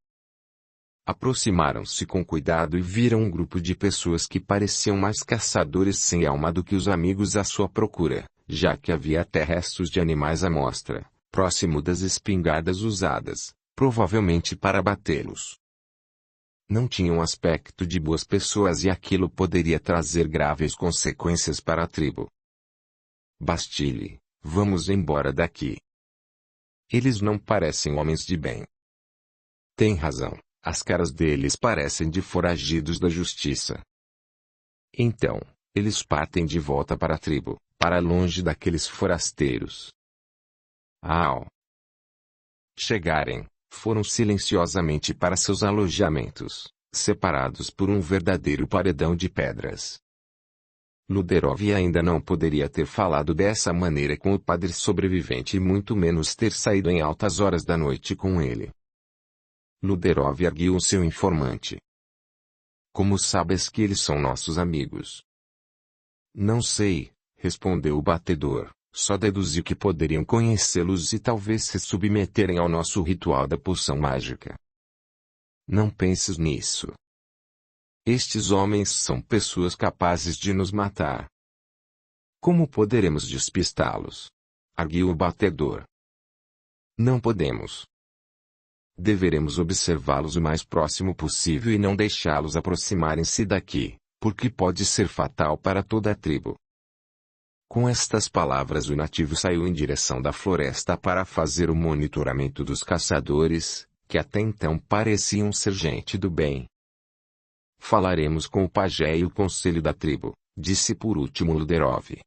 Aproximaram-se com cuidado e viram um grupo de pessoas que pareciam mais caçadores sem alma do que os amigos à sua procura, já que havia até restos de animais à mostra, próximo das espingardas usadas, provavelmente para batê-los. Não tinham aspecto de boas pessoas e aquilo poderia trazer graves consequências para a tribo. Bastille, vamos embora daqui. Eles não parecem homens de bem. Tem razão. As caras deles parecem de foragidos da justiça. Então, eles partem de volta para a tribo, para longe daqueles forasteiros. Ao chegarem, foram silenciosamente para seus alojamentos, separados por um verdadeiro paredão de pedras. Luderov ainda não poderia ter falado dessa maneira com o padre sobrevivente e muito menos ter saído em altas horas da noite com ele. Luderov ergueu o seu informante. Como sabes que eles são nossos amigos? Não sei, respondeu o batedor, só deduzi que poderiam conhecê-los e talvez se submeterem ao nosso ritual da poção mágica. Não penses nisso. Estes homens são pessoas capazes de nos matar. Como poderemos despistá-los? Arguiu o batedor. Não podemos. Deveremos observá-los o mais próximo possível e não deixá-los aproximarem-se daqui, porque pode ser fatal para toda a tribo. Com estas palavras o nativo saiu em direção da floresta para fazer o monitoramento dos caçadores, que até então pareciam ser gente do bem. Falaremos com o pajé e o conselho da tribo, disse por último Luderov.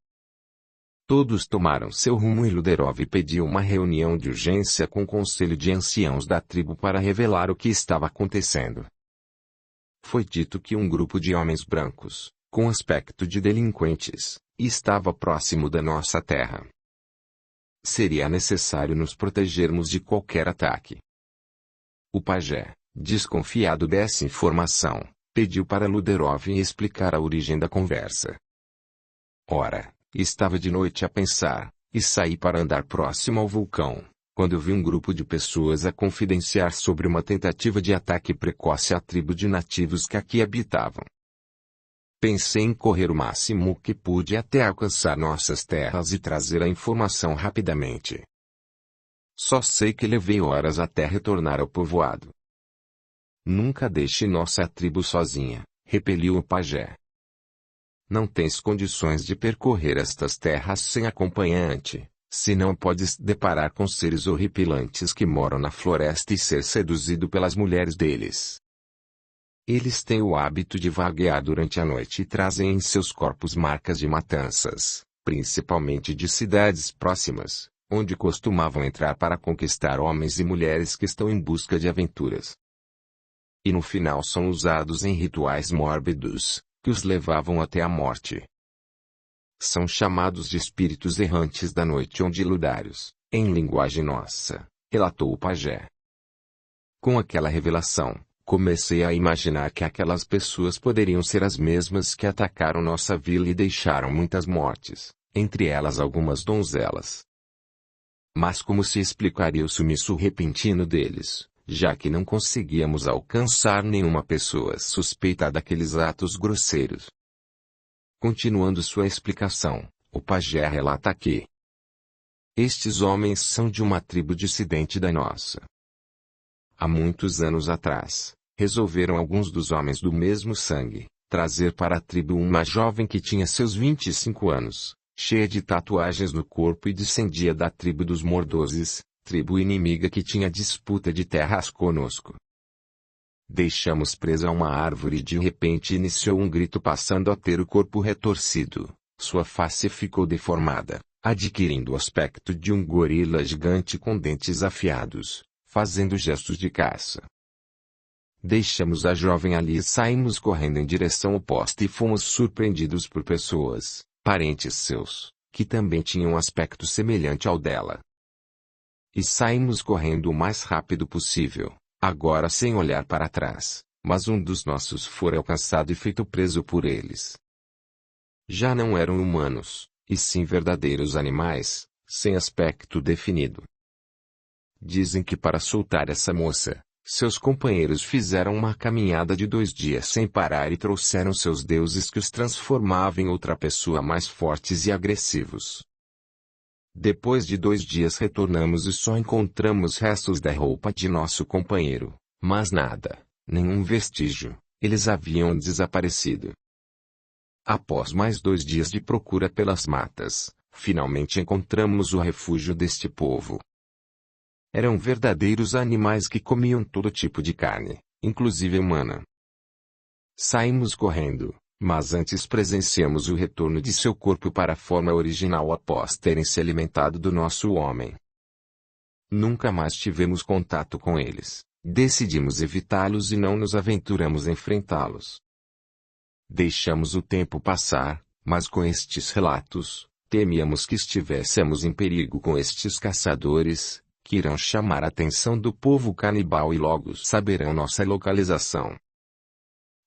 Todos tomaram seu rumo e Luderov pediu uma reunião de urgência com o conselho de anciãos da tribo para revelar o que estava acontecendo. Foi dito que um grupo de homens brancos, com aspecto de delinquentes, estava próximo da nossa terra. Seria necessário nos protegermos de qualquer ataque. O pajé, desconfiado dessa informação, pediu para Luderov explicar a origem da conversa. Ora, estava de noite a pensar, e saí para andar próximo ao vulcão, quando vi um grupo de pessoas a confidenciar sobre uma tentativa de ataque precoce à tribo de nativos que aqui habitavam. Pensei em correr o máximo que pude até alcançar nossas terras e trazer a informação rapidamente. Só sei que levei horas até retornar ao povoado. Nunca deixe nossa tribo sozinha, repeliu o pajé. Não tens condições de percorrer estas terras sem acompanhante, senão podes deparar com seres horripilantes que moram na floresta e ser seduzido pelas mulheres deles. Eles têm o hábito de vaguear durante a noite e trazem em seus corpos marcas de matanças, principalmente de cidades próximas, onde costumavam entrar para conquistar homens e mulheres que estão em busca de aventuras. E no final são usados em rituais mórbidos, que os levavam até a morte. São chamados de espíritos errantes da noite ou de ludários, em linguagem nossa, relatou o pajé. Com aquela revelação, comecei a imaginar que aquelas pessoas poderiam ser as mesmas que atacaram nossa vila e deixaram muitas mortes, entre elas algumas donzelas. Mas como se explicaria o sumiço repentino deles, já que não conseguíamos alcançar nenhuma pessoa suspeita daqueles atos grosseiros? Continuando sua explicação, o pajé relata que estes homens são de uma tribo dissidente da nossa. Há muitos anos atrás, resolveram alguns dos homens do mesmo sangue, trazer para a tribo uma jovem que tinha seus 25 anos, cheia de tatuagens no corpo e descendia da tribo dos Mordozes, tribo inimiga que tinha disputa de terras conosco. Deixamos presa a uma árvore e de repente iniciou um grito passando a ter o corpo retorcido, sua face ficou deformada, adquirindo o aspecto de um gorila gigante com dentes afiados, fazendo gestos de caça. Deixamos a jovem ali e saímos correndo em direção oposta e fomos surpreendidos por pessoas, parentes seus, que também tinham um aspecto semelhante ao dela. E saímos correndo o mais rápido possível, agora sem olhar para trás, mas um dos nossos foi alcançado e feito preso por eles. Já não eram humanos, e sim verdadeiros animais, sem aspecto definido. Dizem que para soltar essa moça, seus companheiros fizeram uma caminhada de 2 dias sem parar e trouxeram seus deuses que os transformavam em outra pessoa mais fortes e agressivos. Depois de 2 dias retornamos e só encontramos restos da roupa de nosso companheiro, mas nada, nenhum vestígio, eles haviam desaparecido. Após mais 2 dias de procura pelas matas, finalmente encontramos o refúgio deste povo. Eram verdadeiros animais que comiam todo tipo de carne, inclusive humana. Saímos correndo, mas antes presenciamos o retorno de seu corpo para a forma original após terem se alimentado do nosso homem. Nunca mais tivemos contato com eles, decidimos evitá-los e não nos aventuramos a enfrentá-los. Deixamos o tempo passar, mas com estes relatos, temíamos que estivéssemos em perigo com estes caçadores, que irão chamar a atenção do povo canibal e logo saberão nossa localização.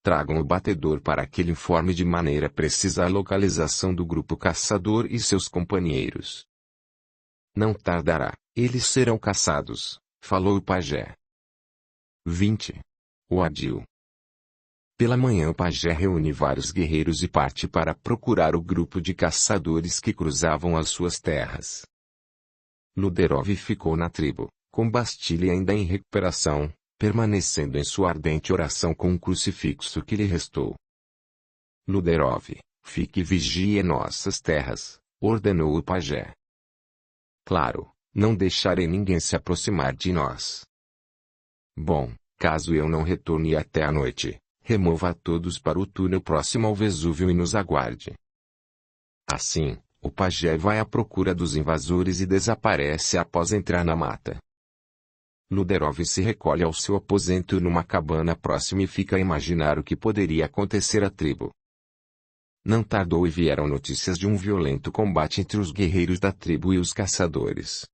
Tragam o batedor para que ele informe de maneira precisa a localização do grupo caçador e seus companheiros. Não tardará, eles serão caçados, falou o pajé. 20. O Adil. Pela manhã o pajé reúne vários guerreiros e parte para procurar o grupo de caçadores que cruzavam as suas terras. Luderov ficou na tribo, com Bastilha ainda em recuperação, permanecendo em sua ardente oração com um crucifixo que lhe restou. Luderov, fique e vigie nossas terras, ordenou o pajé. Claro, não deixarei ninguém se aproximar de nós. Bom, caso eu não retorne até a noite, remova a todos para o túnel próximo ao Vesúvio e nos aguarde. Assim, o pajé vai à procura dos invasores e desaparece após entrar na mata. Luderov se recolhe ao seu aposento numa cabana próxima e fica a imaginar o que poderia acontecer à tribo. Não tardou e vieram notícias de um violento combate entre os guerreiros da tribo e os caçadores.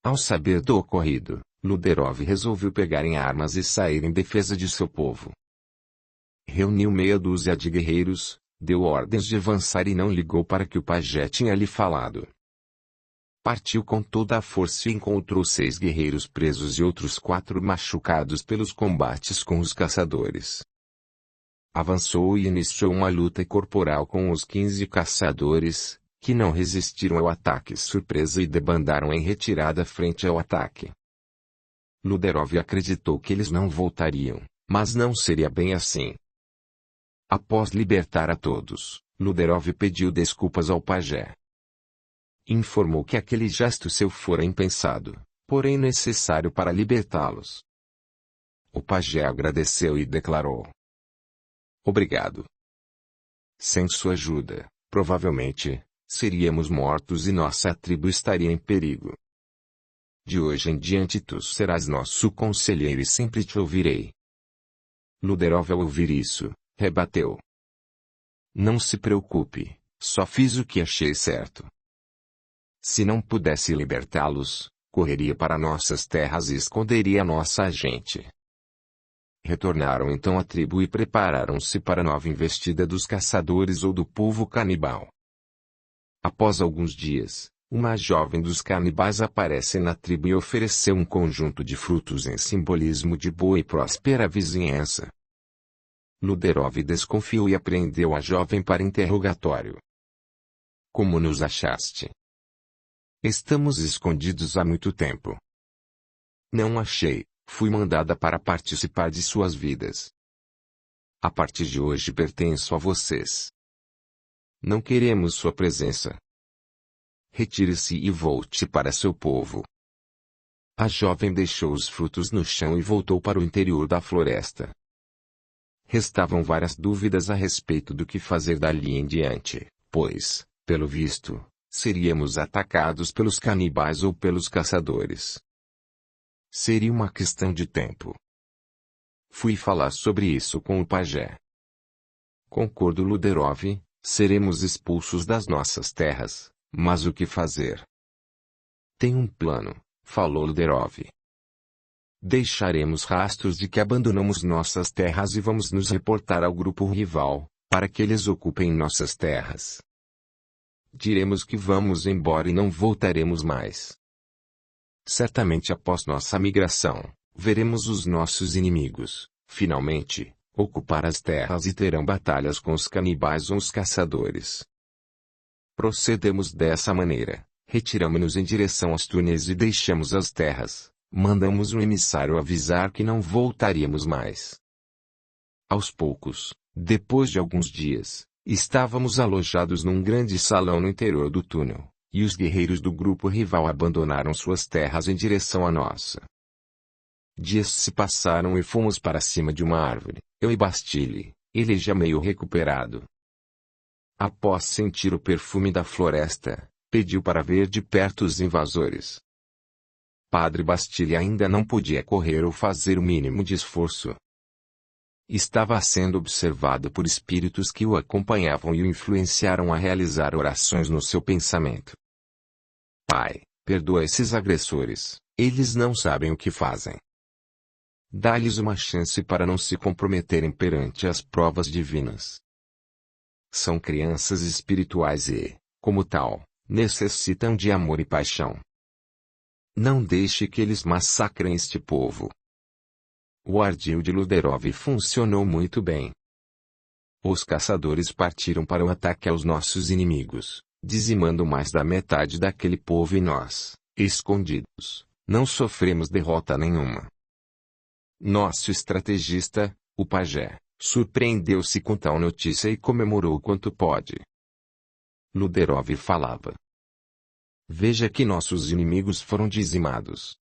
Ao saber do ocorrido, Luderov resolveu pegar em armas e sair em defesa de seu povo. Reuniu meia dúzia de guerreiros, deu ordens de avançar e não ligou para que o pajé tinha lhe falado. Partiu com toda a força e encontrou 6 guerreiros presos e outros 4 machucados pelos combates com os caçadores. Avançou e iniciou uma luta corporal com os 15 caçadores, que não resistiram ao ataque surpresa e debandaram em retirada frente ao ataque. Luderov acreditou que eles não voltariam, mas não seria bem assim. Após libertar a todos, Luderov pediu desculpas ao pajé. Informou que aquele gesto seu fora impensado, porém necessário para libertá-los. O pajé agradeceu e declarou: obrigado. Sem sua ajuda, provavelmente, seríamos mortos e nossa tribo estaria em perigo. De hoje em diante tu serás nosso conselheiro e sempre te ouvirei. Luderov ao ouvir isso, rebateu: não se preocupe, só fiz o que achei certo. Se não pudesse libertá-los, correria para nossas terras e esconderia nossa gente. Retornaram então à tribo e prepararam-se para a nova investida dos caçadores ou do povo canibal. Após alguns dias, uma jovem dos canibais aparece na tribo e ofereceu um conjunto de frutos em simbolismo de boa e próspera vizinhança. Luderov desconfiou e apreendeu a jovem para interrogatório. Como nos achaste? Estamos escondidos há muito tempo. Não achei, fui mandada para participar de suas vidas. A partir de hoje pertenço a vocês. Não queremos sua presença. Retire-se e volte para seu povo. A jovem deixou os frutos no chão e voltou para o interior da floresta. Restavam várias dúvidas a respeito do que fazer dali em diante, pois, pelo visto, seríamos atacados pelos canibais ou pelos caçadores. Seria uma questão de tempo. Fui falar sobre isso com o pajé. Concordo, Luderov, seremos expulsos das nossas terras, mas o que fazer? Tem um plano, falou Luderov. Deixaremos rastros de que abandonamos nossas terras e vamos nos reportar ao grupo rival, para que eles ocupem nossas terras. Diremos que vamos embora e não voltaremos mais. Certamente após nossa migração, veremos os nossos inimigos, finalmente, ocupar as terras e terão batalhas com os canibais ou os caçadores. Procedemos dessa maneira, retiramo-nos em direção aos túneis e deixamos as terras, mandamos um emissário avisar que não voltaríamos mais. Aos poucos, depois de alguns dias, estávamos alojados num grande salão no interior do túnel, e os guerreiros do grupo rival abandonaram suas terras em direção à nossa. Dias se passaram e fomos para cima de uma árvore, eu e Bastille, ele já meio recuperado. Após sentir o perfume da floresta, pediu para ver de perto os invasores. Padre Bastille ainda não podia correr ou fazer o mínimo de esforço. Estava sendo observado por espíritos que o acompanhavam e o influenciaram a realizar orações no seu pensamento. Pai, perdoa esses agressores, eles não sabem o que fazem. Dá-lhes uma chance para não se comprometerem perante as provas divinas. São crianças espirituais e, como tal, necessitam de amor e paixão. Não deixe que eles massacrem este povo. O ardil de Luderov funcionou muito bem. Os caçadores partiram para o ataque aos nossos inimigos, dizimando mais da metade daquele povo e nós, escondidos, não sofremos derrota nenhuma. Nosso estrategista, o pajé, surpreendeu-se com tal notícia e comemorou quanto pôde. Luderov falava. Veja que nossos inimigos foram dizimados.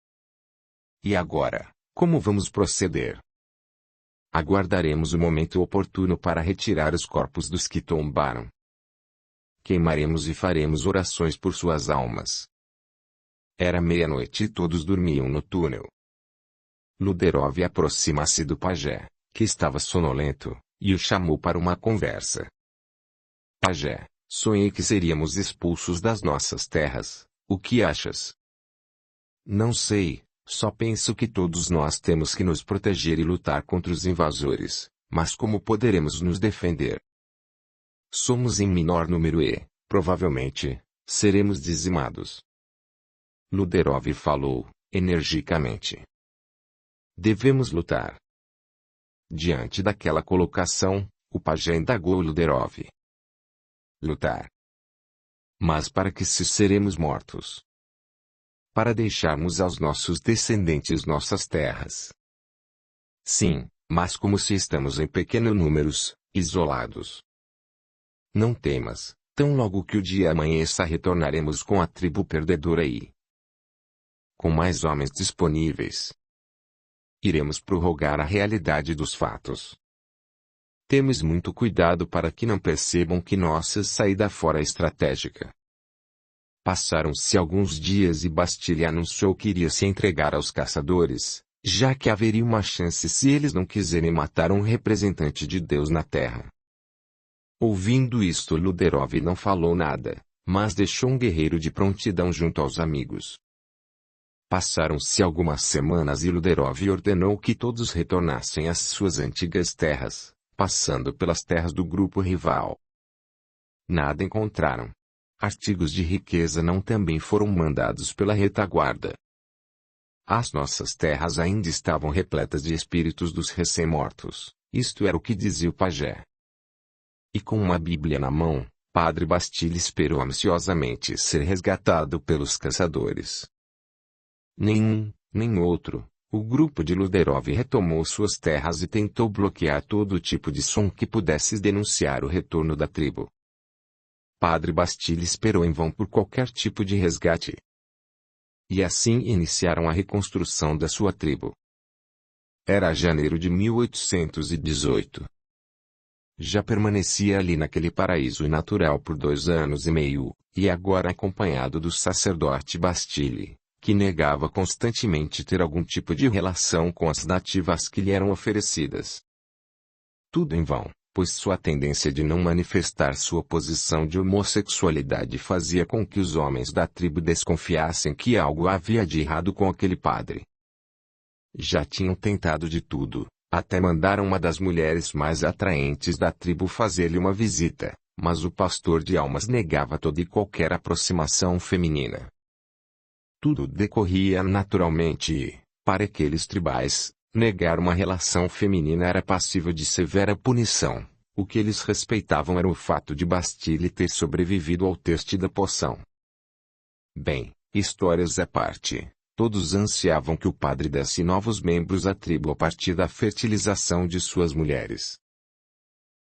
E agora, como vamos proceder? Aguardaremos o momento oportuno para retirar os corpos dos que tombaram. Queimaremos e faremos orações por suas almas. Era meia-noite e todos dormiam no túnel. Luderov aproxima-se do pajé, que estava sonolento, e o chamou para uma conversa. Pajé, sonhei que seríamos expulsos das nossas terras, o que achas? Não sei, só penso que todos nós temos que nos proteger e lutar contra os invasores, mas como poderemos nos defender? Somos em menor número e, provavelmente, seremos dizimados. Luderov falou, energicamente. Devemos lutar. Diante daquela colocação, o pajé indagou Luderov. Lutar. Mas para que se seremos mortos? Para deixarmos aos nossos descendentes nossas terras. Sim, mas como se estamos em pequenos números, isolados. Não temas, tão logo que o dia amanheça retornaremos com a tribo perdedora e com mais homens disponíveis. Iremos prorrogar a realidade dos fatos. Temos muito cuidado para que não percebam que nossa saída fora é estratégica. Passaram-se alguns dias e Bastille anunciou que iria se entregar aos caçadores, já que haveria uma chance se eles não quiserem matar um representante de Deus na terra. Ouvindo isto, Luderov não falou nada, mas deixou um guerreiro de prontidão junto aos amigos. Passaram-se algumas semanas e Luderov ordenou que todos retornassem às suas antigas terras, passando pelas terras do grupo rival. Nada encontraram. Artigos de riqueza não também foram mandados pela retaguarda. As nossas terras ainda estavam repletas de espíritos dos recém-mortos, isto era o que dizia o pajé. E com uma Bíblia na mão, Padre Bastille esperou ansiosamente ser resgatado pelos caçadores. Nenhum, nem outro, o grupo de Luderov retomou suas terras e tentou bloquear todo tipo de som que pudesse denunciar o retorno da tribo. Padre Bastille esperou em vão por qualquer tipo de resgate. E assim iniciaram a reconstrução da sua tribo. Era janeiro de 1818. Já permanecia ali naquele paraíso natural por 2 anos e meio, e agora acompanhado do sacerdote Bastille, que negava constantemente ter algum tipo de relação com as nativas que lhe eram oferecidas. Tudo em vão, pois sua tendência de não manifestar sua posição de homossexualidade fazia com que os homens da tribo desconfiassem que algo havia de errado com aquele padre. Já tinham tentado de tudo, até mandaram uma das mulheres mais atraentes da tribo fazer-lhe uma visita, mas o pastor de almas negava toda e qualquer aproximação feminina. Tudo decorria naturalmente e, para aqueles tribais, negar uma relação feminina era passível de severa punição. O que eles respeitavam era o fato de Bastille ter sobrevivido ao teste da poção. Bem, histórias à parte, todos ansiavam que o padre desse novos membros à tribo a partir da fertilização de suas mulheres.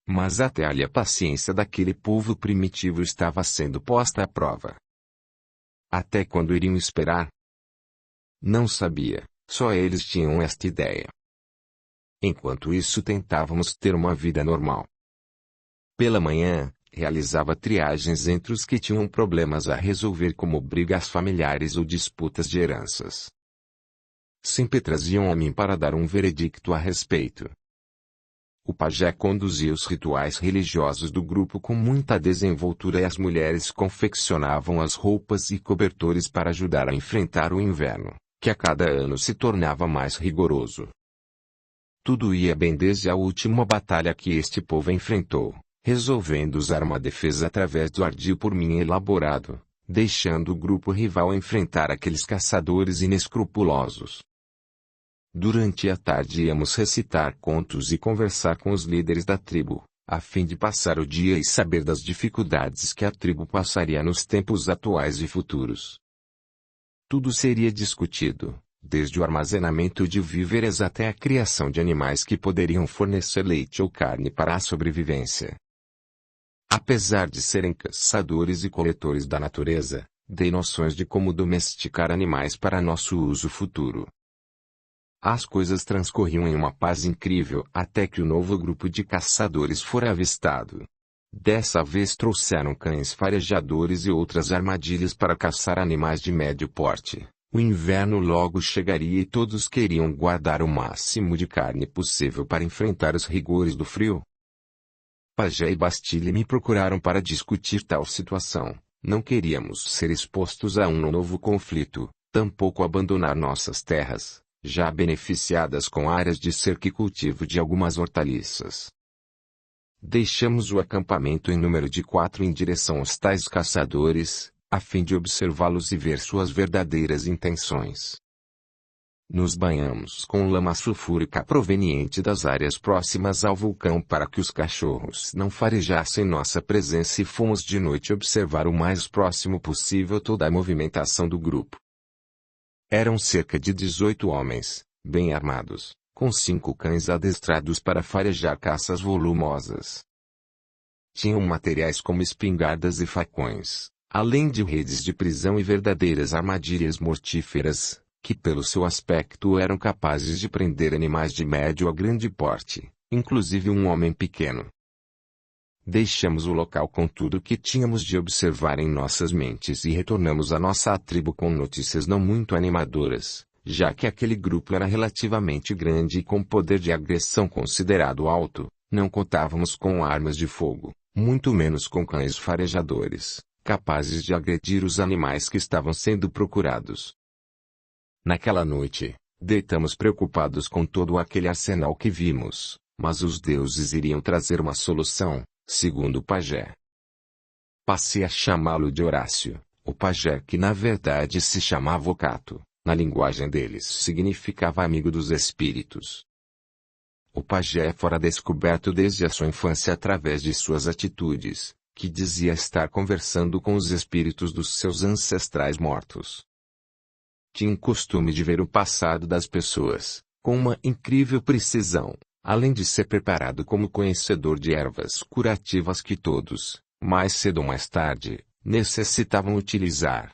Mas até ali a paciência daquele povo primitivo estava sendo posta à prova. Até quando iriam esperar? Não sabia, só eles tinham esta ideia. Enquanto isso tentávamos ter uma vida normal. Pela manhã, realizava triagens entre os que tinham problemas a resolver como brigas familiares ou disputas de heranças. Sempre traziam a mim para dar um veredicto a respeito. O pajé conduzia os rituais religiosos do grupo com muita desenvoltura e as mulheres confeccionavam as roupas e cobertores para ajudar a enfrentar o inverno, que a cada ano se tornava mais rigoroso. Tudo ia bem desde a última batalha que este povo enfrentou, resolvendo usar uma defesa através do ardil por mim elaborado, deixando o grupo rival enfrentar aqueles caçadores inescrupulosos. Durante a tarde íamos recitar contos e conversar com os líderes da tribo, a fim de passar o dia e saber das dificuldades que a tribo passaria nos tempos atuais e futuros. Tudo seria discutido, desde o armazenamento de víveres até a criação de animais que poderiam fornecer leite ou carne para a sobrevivência. Apesar de serem caçadores e coletores da natureza, dei noções de como domesticar animais para nosso uso futuro. As coisas transcorriam em uma paz incrível até que o novo grupo de caçadores fora avistado. Dessa vez trouxeram cães farejadores e outras armadilhas para caçar animais de médio porte. O inverno logo chegaria e todos queriam guardar o máximo de carne possível para enfrentar os rigores do frio. Pajé e Bastille me procuraram para discutir tal situação. Não queríamos ser expostos a um novo conflito, tampouco abandonar nossas terras, já beneficiadas com áreas de cerca e cultivo de algumas hortaliças. Deixamos o acampamento em número de 4 em direção aos tais caçadores, a fim de observá-los e ver suas verdadeiras intenções. Nos banhamos com lama sulfúrica proveniente das áreas próximas ao vulcão para que os cachorros não farejassem nossa presença e fomos de noite observar o mais próximo possível toda a movimentação do grupo. Eram cerca de 18 homens, bem armados, com 5 cães adestrados para farejar caças volumosas. Tinham materiais como espingardas e facões, além de redes de prisão e verdadeiras armadilhas mortíferas, que pelo seu aspecto eram capazes de prender animais de médio a grande porte, inclusive um homem pequeno. Deixamos o local com tudo o que tínhamos de observar em nossas mentes e retornamos à nossa tribo com notícias não muito animadoras, já que aquele grupo era relativamente grande e com poder de agressão considerado alto. Não contávamos com armas de fogo, muito menos com cães farejadores, capazes de agredir os animais que estavam sendo procurados. Naquela noite, deitamos preocupados com todo aquele arsenal que vimos, mas os deuses iriam trazer uma solução, segundo o pajé. Passei a chamá-lo de Horácio, o pajé que na verdade se chamava Ocato, na linguagem deles significava amigo dos espíritos. O pajé fora descoberto desde a sua infância através de suas atitudes, que dizia estar conversando com os espíritos dos seus ancestrais mortos. Tinha o costume de ver o passado das pessoas, com uma incrível precisão, além de ser preparado como conhecedor de ervas curativas que todos, mais cedo ou mais tarde, necessitavam utilizar.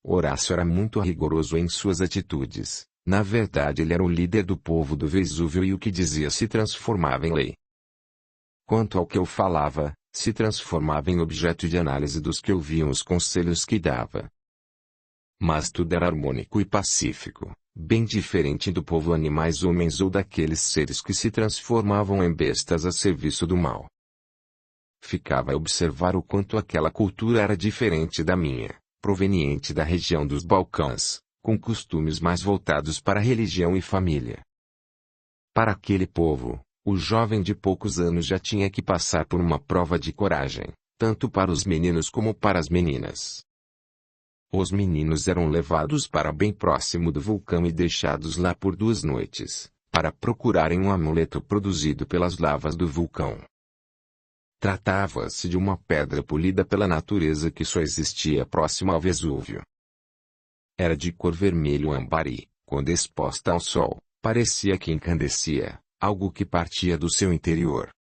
Horácio era muito rigoroso em suas atitudes, na verdade ele era o líder do povo do Vesúvio e o que dizia se transformava em lei. Quanto ao que eu falava, se transformava em objeto de análise dos que ouviam os conselhos que dava. Mas tudo era harmônico e pacífico, bem diferente do povo animais homens ou daqueles seres que se transformavam em bestas a serviço do mal. Ficava a observar o quanto aquela cultura era diferente da minha, proveniente da região dos Balcãs, com costumes mais voltados para a religião e família. Para aquele povo, o jovem de poucos anos já tinha que passar por uma prova de coragem, tanto para os meninos como para as meninas. Os meninos eram levados para bem próximo do vulcão e deixados lá por 2 noites, para procurarem um amuleto produzido pelas lavas do vulcão. Tratava-se de uma pedra polida pela natureza que só existia próximo ao Vesúvio. Era de cor vermelho âmbar e, quando exposta ao sol, parecia que incandescia, algo que partia do seu interior.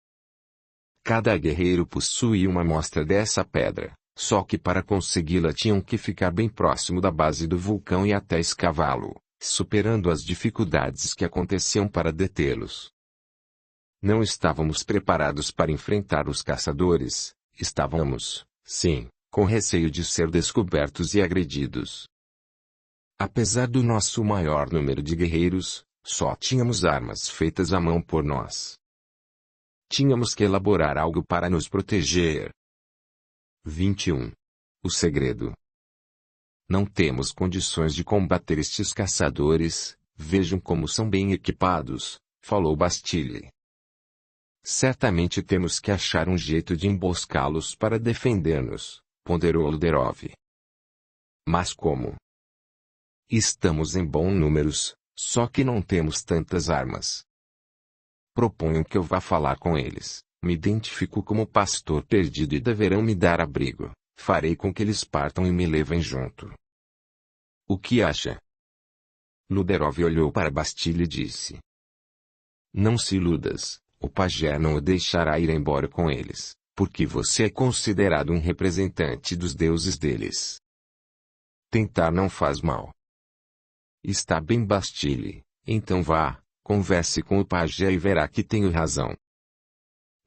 Cada guerreiro possuía uma amostra dessa pedra. Só que para consegui-la tinham que ficar bem próximo da base do vulcão e até escavá-lo, superando as dificuldades que aconteciam para detê-los. Não estávamos preparados para enfrentar os caçadores, estávamos, sim, com receio de ser descobertos e agredidos. Apesar do nosso maior número de guerreiros, só tínhamos armas feitas à mão por nós. Tínhamos que elaborar algo para nos proteger. 21. O segredo. Não temos condições de combater estes caçadores, vejam como são bem equipados, falou Bastille. Certamente temos que achar um jeito de emboscá-los para defender-nos, ponderou Luderov. Mas como? Estamos em bons números, só que não temos tantas armas. Proponho que eu vá falar com eles. Me identifico como pastor perdido e deverão me dar abrigo. Farei com que eles partam e me levem junto. O que acha? Luderov olhou para Bastille e disse. Não se iludas, o pajé não o deixará ir embora com eles, porque você é considerado um representante dos deuses deles. Tentar não faz mal. Está bem, Bastille, então vá, converse com o pajé e verá que tenho razão.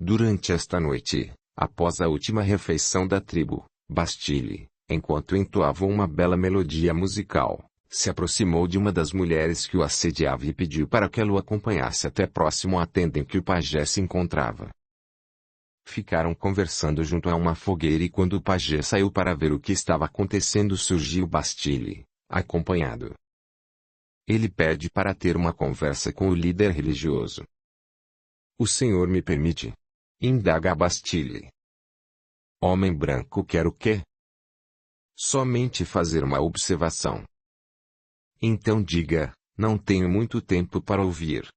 Durante esta noite, após a última refeição da tribo, Bastille, enquanto entoava uma bela melodia musical, se aproximou de uma das mulheres que o assediava e pediu para que ela o acompanhasse até próximo à tenda em que o pajé se encontrava. Ficaram conversando junto a uma fogueira e quando o pajé saiu para ver o que estava acontecendo surgiu Bastille, acompanhado. Ele pede para ter uma conversa com o líder religioso. O senhor me permite? Indaga Bastille. Homem branco quer o quê? somente fazer uma observação. Então diga, não tenho muito tempo para ouvir.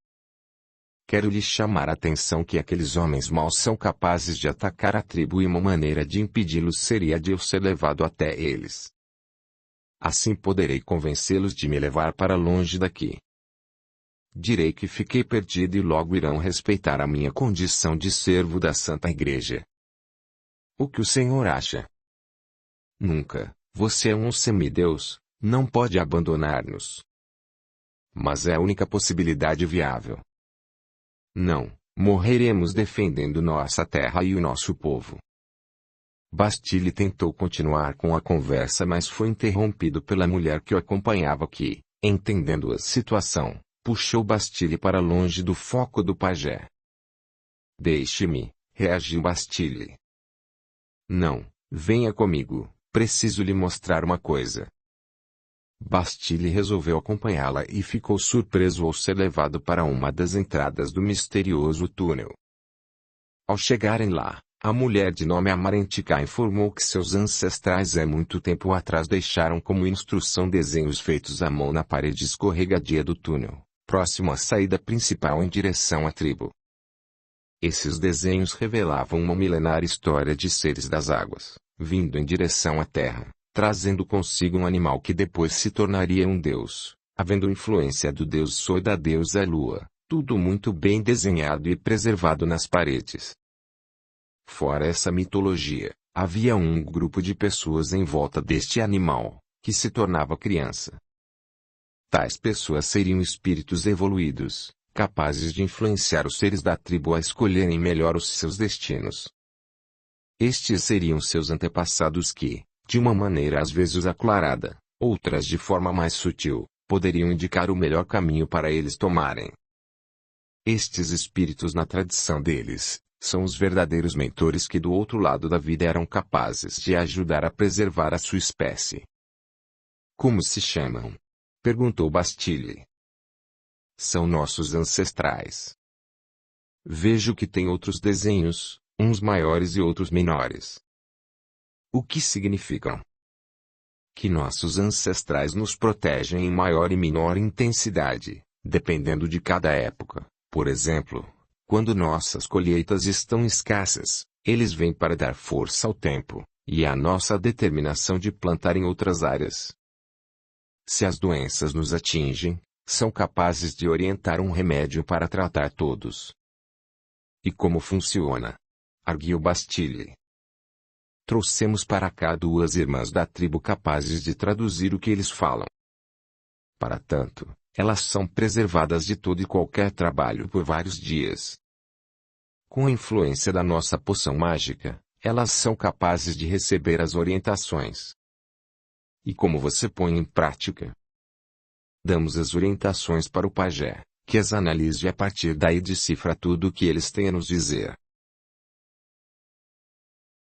Quero lhe chamar a atenção que aqueles homens maus são capazes de atacar a tribo e uma maneira de impedi-los seria de eu ser levado até eles. Assim poderei convencê-los de me levar para longe daqui. Direi que fiquei perdido e logo irão respeitar a minha condição de servo da Santa Igreja. O que o Senhor acha? Nunca, você é um semideus, não pode abandonar-nos. Mas é a única possibilidade viável. Não, morreremos defendendo nossa terra e o nosso povo. Bastille tentou continuar com a conversa, mas foi interrompido pela mulher que o acompanhava que, entendendo a situação, puxou Bastille para longe do foco do pajé. Deixe-me, reagiu Bastille. Não, venha comigo, preciso lhe mostrar uma coisa. Bastille resolveu acompanhá-la e ficou surpreso ao ser levado para uma das entradas do misterioso túnel. Ao chegarem lá, a mulher de nome Amarentica informou que seus ancestrais há muito tempo atrás deixaram como instrução desenhos feitos à mão na parede escorregadia do túnel, próximo à saída principal em direção à tribo. Esses desenhos revelavam uma milenária história de seres das águas, vindo em direção à terra, trazendo consigo um animal que depois se tornaria um deus, havendo influência do deus Sol e da deusa Lua, tudo muito bem desenhado e preservado nas paredes. Fora essa mitologia, havia um grupo de pessoas em volta deste animal, que se tornava criança. Tais pessoas seriam espíritos evoluídos, capazes de influenciar os seres da tribo a escolherem melhor os seus destinos. Estes seriam seus antepassados que, de uma maneira às vezes aclarada, outras de forma mais sutil, poderiam indicar o melhor caminho para eles tomarem. Estes espíritos, na tradição deles, são os verdadeiros mentores que do outro lado da vida eram capazes de ajudar a preservar a sua espécie. Como se chamam? Perguntou Bastille. São nossos ancestrais. Vejo que tem outros desenhos, uns maiores e outros menores. O que significam? Que nossos ancestrais nos protegem em maior e menor intensidade, dependendo de cada época. Por exemplo, quando nossas colheitas estão escassas, eles vêm para dar força ao tempo, e à nossa determinação de plantar em outras áreas. Se as doenças nos atingem, são capazes de orientar um remédio para tratar todos. E como funciona? Arguiu Bastille. Trouxemos para cá 2 irmãs da tribo capazes de traduzir o que eles falam. Para tanto, elas são preservadas de todo e qualquer trabalho por vários dias. Com a influência da nossa poção mágica, elas são capazes de receber as orientações. E como você põe em prática? Damos as orientações para o pajé, que as analise e a partir daí decifra tudo o que eles têm a nos dizer.